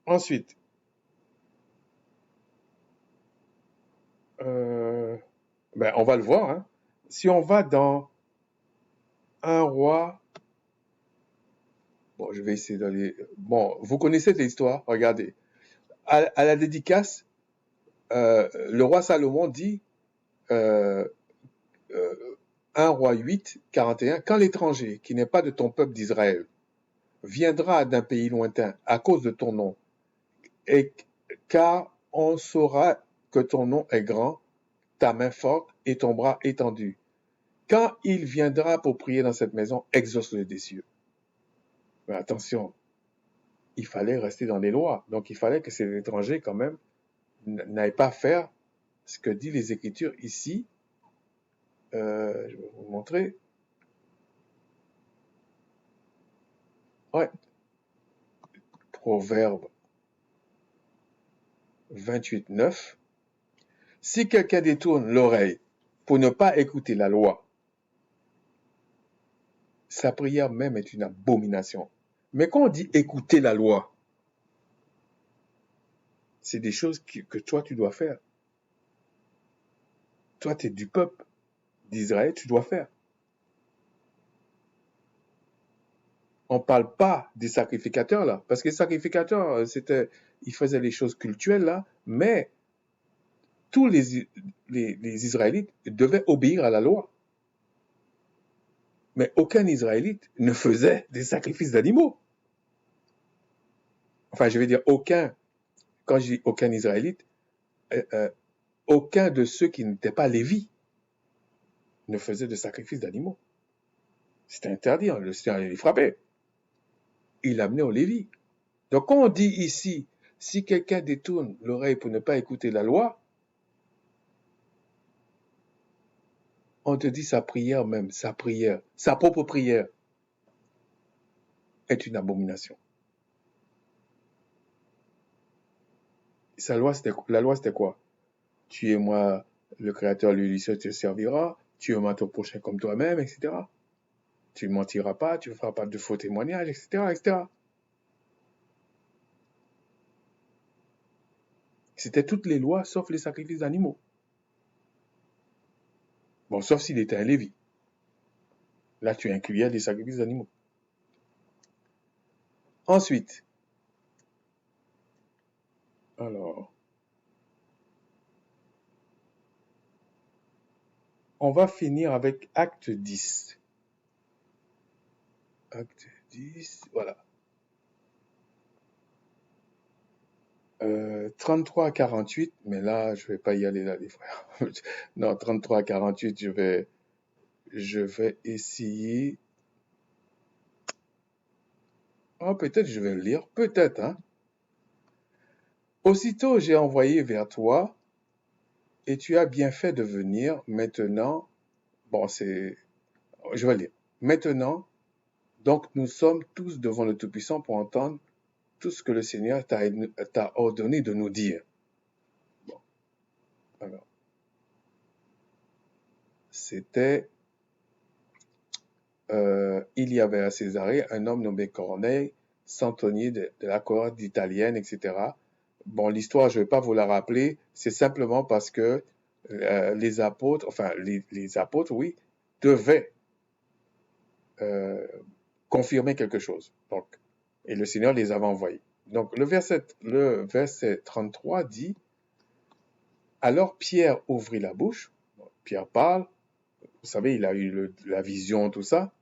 Speaker 1: Ensuite, on va le voir, hein. Si on va dans un roi, bon, je vais essayer d'aller, bon, vous connaissez l'histoire, regardez. À la dédicace, Le roi Salomon dit, euh, euh, 1 roi 8, 41, quand l'étranger, qui n'est pas de ton peuple d'Israël, viendra d'un pays lointain à cause de ton nom, et car on saura que ton nom est grand, ta main forte et ton bras étendu. Quand il viendra pour prier dans cette maison, exauce-le des cieux. Mais attention, il fallait rester dans les lois. Donc il fallait que ces étrangers, quand même, n'aillent pas faire ce que dit les Écritures ici. Je vais vous montrer. Ouais. Proverbe 28, 9. Si quelqu'un détourne l'oreille pour ne pas écouter la loi, sa prière même est une abomination. Mais quand on dit écouter la loi, c'est des choses que toi, tu dois faire. Toi, tu es du peuple d'Israël, tu dois faire. On ne parle pas des sacrificateurs, là. Parce que les sacrificateurs, ils faisaient les choses cultuelles, là. Mais tous les Israélites devaient obéir à la loi. Mais aucun Israélite ne faisait des sacrifices d'animaux. Enfin, je vais dire aucun. Quand je dis aucun Israélite, aucun de ceux qui n'étaient pas Lévis ne faisait de sacrifice d'animaux. C'était interdit, le Seigneur les frappait. Il l'amenait au Lévi. Donc quand on dit ici, si quelqu'un détourne l'oreille pour ne pas écouter la loi, on te dit sa prière même, sa propre prière est une abomination. La loi c'était quoi? Tu es moi, le Créateur, lui seul te servira, tu aimeras ton prochain comme toi-même, etc. Tu ne mentiras pas, tu ne feras pas de faux témoignages, etc., etc. C'était toutes les lois sauf les sacrifices d'animaux. Bon, sauf s'il était un Lévi. Là, tu incluais les sacrifices d'animaux. Ensuite, alors, on va finir avec acte 10. Acte 10, voilà. 33 à 48, mais là, je vais pas y aller là, les frères. Non, 33 à 48, je vais essayer. Oh, peut-être je vais le lire, peut-être, hein. Aussitôt j'ai envoyé vers toi, et tu as bien fait de venir. Maintenant, bon, je vais lire. Maintenant, donc nous sommes tous devant le Tout-Puissant pour entendre tout ce que le Seigneur t'a ordonné de nous dire. Bon, alors, c'était, il y avait à Césarée un homme nommé Corneille, centenier de la cohorte italienne, etc. Bon, l'histoire, je ne vais pas vous la rappeler, c'est simplement parce que les apôtres, enfin, les apôtres, oui, devaient confirmer quelque chose. Donc, et le Seigneur les avait envoyés. Donc, le verset 33 dit, alors Pierre ouvrit la bouche, Pierre parle, vous savez, il a eu la vision, tout ça.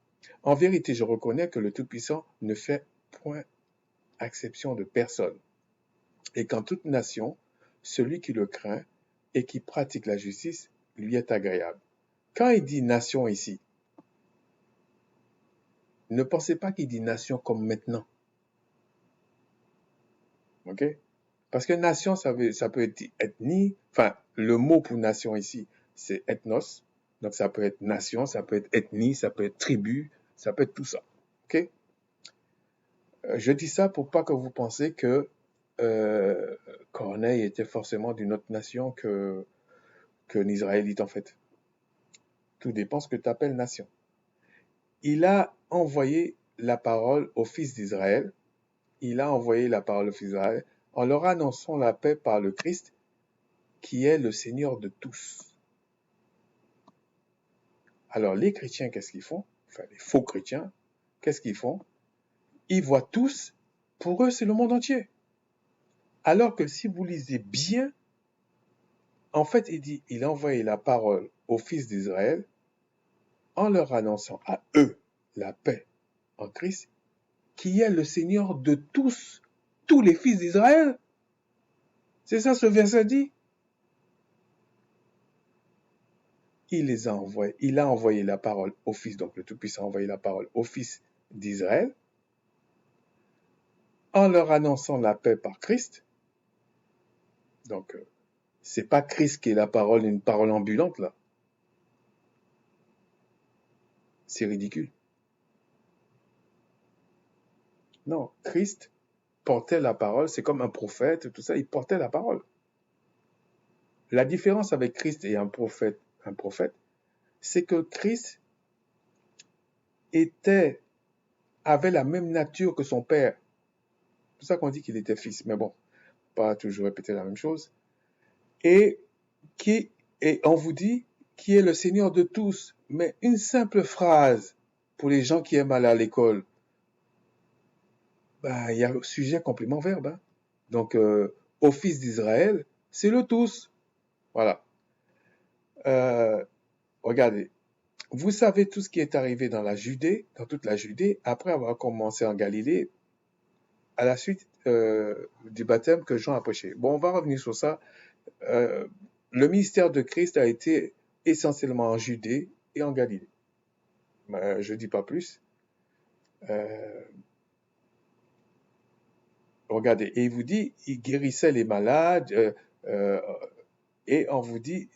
Speaker 1: En vérité, je reconnais que le Tout-Puissant ne fait point exception de personne, et qu'en toute nation, celui qui le craint et qui pratique la justice lui est agréable. Quand il dit nation ici, ne pensez pas qu'il dit nation comme maintenant. Ok? Parce que nation, ça peut être ethnie. Enfin, le mot pour nation ici, c'est ethnos. Donc, ça peut être nation, ça peut être ethnie, ça peut être tribu, ça peut être tout ça. Ok? Je dis ça pour pas que vous pensiez que Corneille était forcément d'une autre nation qu'un Israélite, en fait. Tout dépend ce que tu appelles nation. Il a envoyé la parole aux fils d'Israël. Il a envoyé la parole aux fils d'Israël en leur annonçant la paix par le Christ, qui est le Seigneur de tous. Alors, les chrétiens, qu'est-ce qu'ils font? Enfin, les faux chrétiens, qu'est-ce qu'ils font? Ils voient tous, pour eux, c'est le monde entier. Alors que si vous lisez bien En fait, il a envoyé la parole aux fils d'Israël en leur annonçant à eux la paix en Christ, qui est le Seigneur de tous les fils d'Israël. C'est ça ce verset dit. Il a envoyé la parole aux fils, donc le Tout-Puissant a envoyé la parole aux fils d'Israël en leur annonçant la paix par Christ. Donc, c'est pas Christ qui est la parole, une parole ambulante là. C'est ridicule. Non, Christ portait la parole, c'est comme un prophète, tout ça, il portait la parole. La différence avec Christ et un prophète, c'est que Christ avait la même nature que son père. C'est pour ça qu'on dit qu'il était fils, mais bon, pas toujours répéter la même chose. Et on vous dit qui est le Seigneur de tous, mais une simple phrase pour les gens qui aiment aller à l'école. Il y a le sujet complément verbe. Hein. Donc, au fils d'Israël, c'est le tous. Voilà. Regardez. Vous savez tout ce qui est arrivé dans la Judée, dans toute la Judée, après avoir commencé en Galilée, à la suite du baptême que Jean a prêché. Bon, on va revenir sur ça. Le ministère de Christ a été essentiellement en Judée et en Galilée. Je ne dis pas plus. Regardez, et il vous dit, il guérissait les malades, et on vous dit,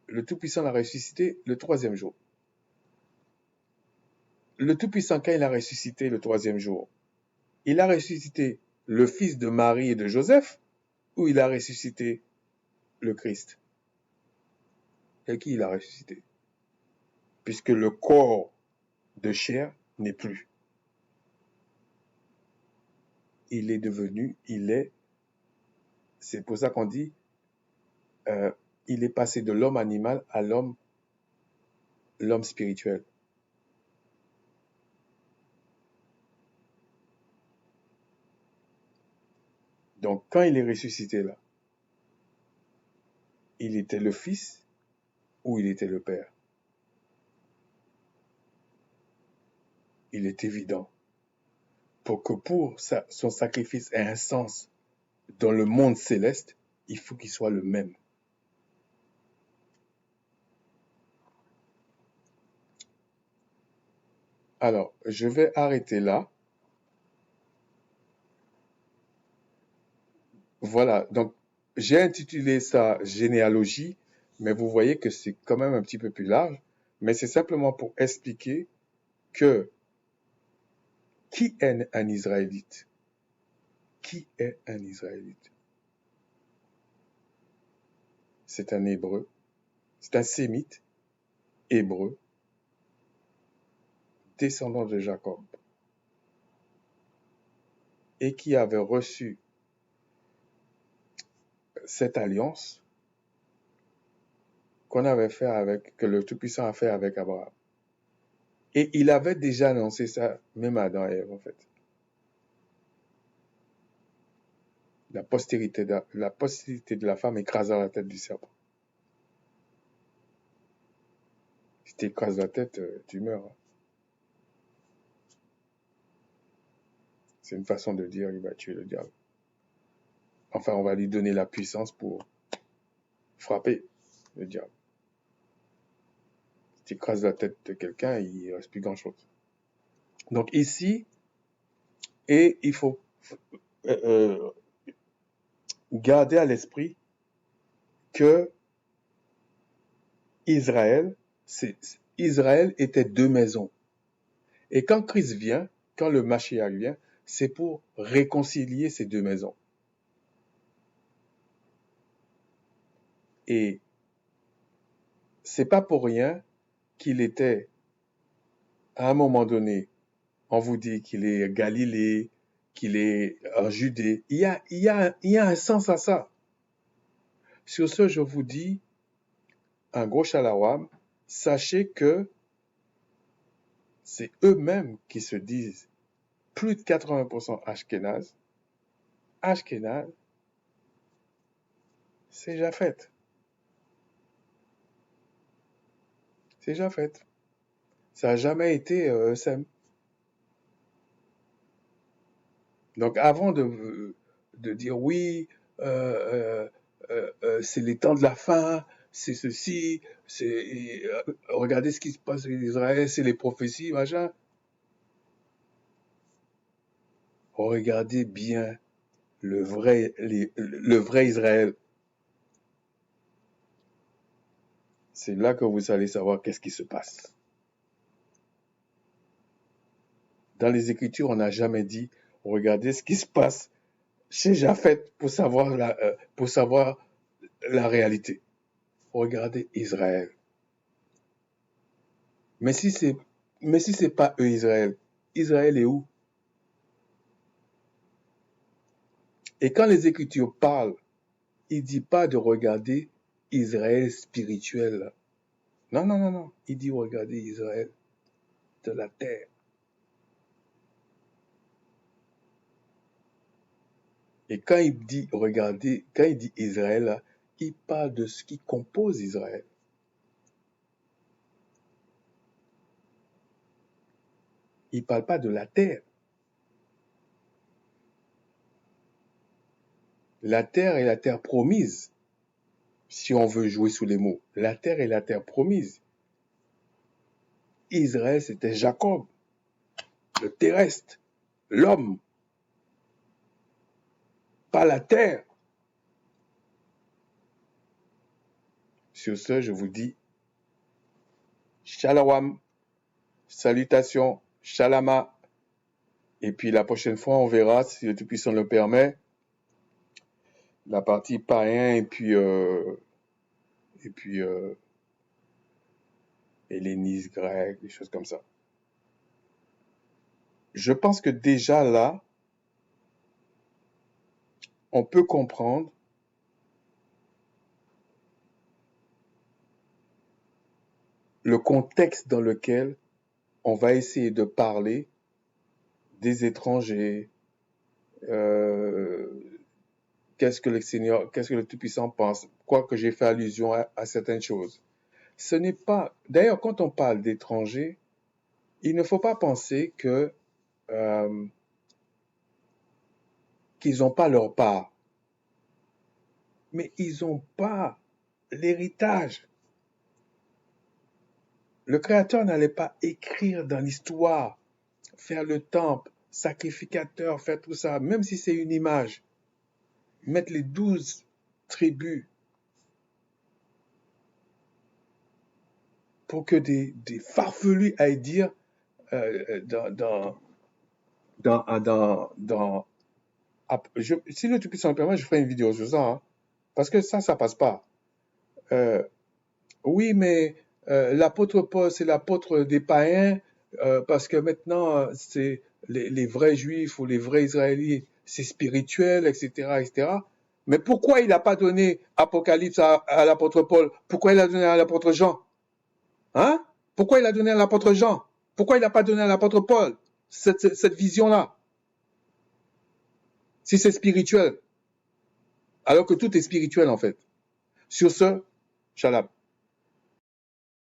Speaker 1: le Tout-Puissant l'a ressuscité le 3e jour. Le Tout-Puissant, quand il a ressuscité le 3e jour, il a ressuscité le fils de Marie et de Joseph, ou il a ressuscité le Christ? Et qui il a ressuscité? Puisque le corps de chair n'est plus. Il est devenu, c'est pour ça qu'on dit, il est passé de l'homme animal à l'homme spirituel. Donc, quand il est ressuscité là, il était le Fils ou il était le Père? Il est évident. Pour que son sacrifice ait un sens dans le monde céleste, il faut qu'il soit le même. Alors, je vais arrêter là. Voilà, donc j'ai intitulé ça généalogie, mais vous voyez que c'est quand même un petit peu plus large, mais c'est simplement pour expliquer que qui est un Israélite? Qui est un Israélite? C'est un Hébreu, c'est un Sémite, Hébreu, descendant de Jacob, et qui avait reçu cette alliance que le Tout-Puissant a fait avec Abraham. Et il avait déjà annoncé ça, même à Adam et Ève, en fait. La postérité de la femme écrasera la tête du serpent. Si tu écrases la tête, tu meurs. Hein. C'est une façon de dire, il va tuer le diable. Enfin, on va lui donner la puissance pour frapper le diable. Si tu écrases la tête de quelqu'un, il ne reste plus grand-chose. Donc ici, et il faut garder à l'esprit que Israël était 2 maisons. Et quand Christ vient, quand le Mashiach vient, c'est pour réconcilier ces 2 maisons. Et c'est pas pour rien qu'il était, à un moment donné, on vous dit qu'il est Galilée, qu'il est en Judée. Il y a un sens à ça. Sur ce, je vous dis, un gros shalawam, sachez que c'est eux-mêmes qui se disent plus de 80% Ashkénaze. Ashkénaze, c'est Japheth. C'est Japhet. Ça n'a jamais été Sem. Donc avant de dire oui, c'est les temps de la fin, c'est ceci, regardez ce qui se passe en Israël, c'est les prophéties, machin. Regardez bien le vrai Israël. C'est là que vous allez savoir qu'est-ce qui se passe. Dans les Écritures, on n'a jamais dit regardez ce qui se passe chez Japhet pour savoir la réalité. Regardez Israël. Mais si c'est pas eux Israël, Israël est où? Et quand les Écritures parlent, il dit pas de regarder Israël spirituel. Non, non, non, non. Il dit regarder Israël de la terre. Et quand il dit regardez, quand il dit Israël, il parle de ce qui compose Israël. Il parle pas de la terre. La terre est la terre promise. Si on veut jouer sous les mots, la terre est la terre promise. Israël, c'était Jacob, le terrestre, l'homme, pas la terre. Sur ce, je vous dis Shalom, salutations, Shalama. Et puis la prochaine fois, on verra, si le Tout-Puissant le permet, la partie païen et puis hellénisme grec, des choses comme ça. Je pense que déjà là, on peut comprendre le contexte dans lequel on va essayer de parler des étrangers, qu'est-ce que le Tout-Puissant pense, quoique j'ai fait allusion à certaines choses. Ce n'est pas, d'ailleurs, quand on parle d'étrangers, il ne faut pas penser qu'ils n'ont pas leur part, mais ils n'ont pas l'héritage. Le Créateur n'allait pas écrire dans l'histoire, faire le temple, sacrificateur, faire tout ça, même si c'est une image, mettre les 12 tribus pour que des farfelus aillent dire si le Tout-Puissant me permet, je ferai une vidéo sur ça, hein, parce que ça passe pas. Oui, mais l'apôtre Paul, c'est l'apôtre des païens, parce que maintenant, c'est les vrais juifs ou les vrais israélites, c'est spirituel, etc., etc. Mais pourquoi il n'a pas donné Apocalypse à l'apôtre Paul? Pourquoi il a donné à l'apôtre Jean? Hein? Pourquoi il a donné à l'apôtre Jean? Pourquoi il n'a pas donné à l'apôtre Paul cette vision-là? Si c'est spirituel. Alors que tout est spirituel, en fait. Sur ce, shalom.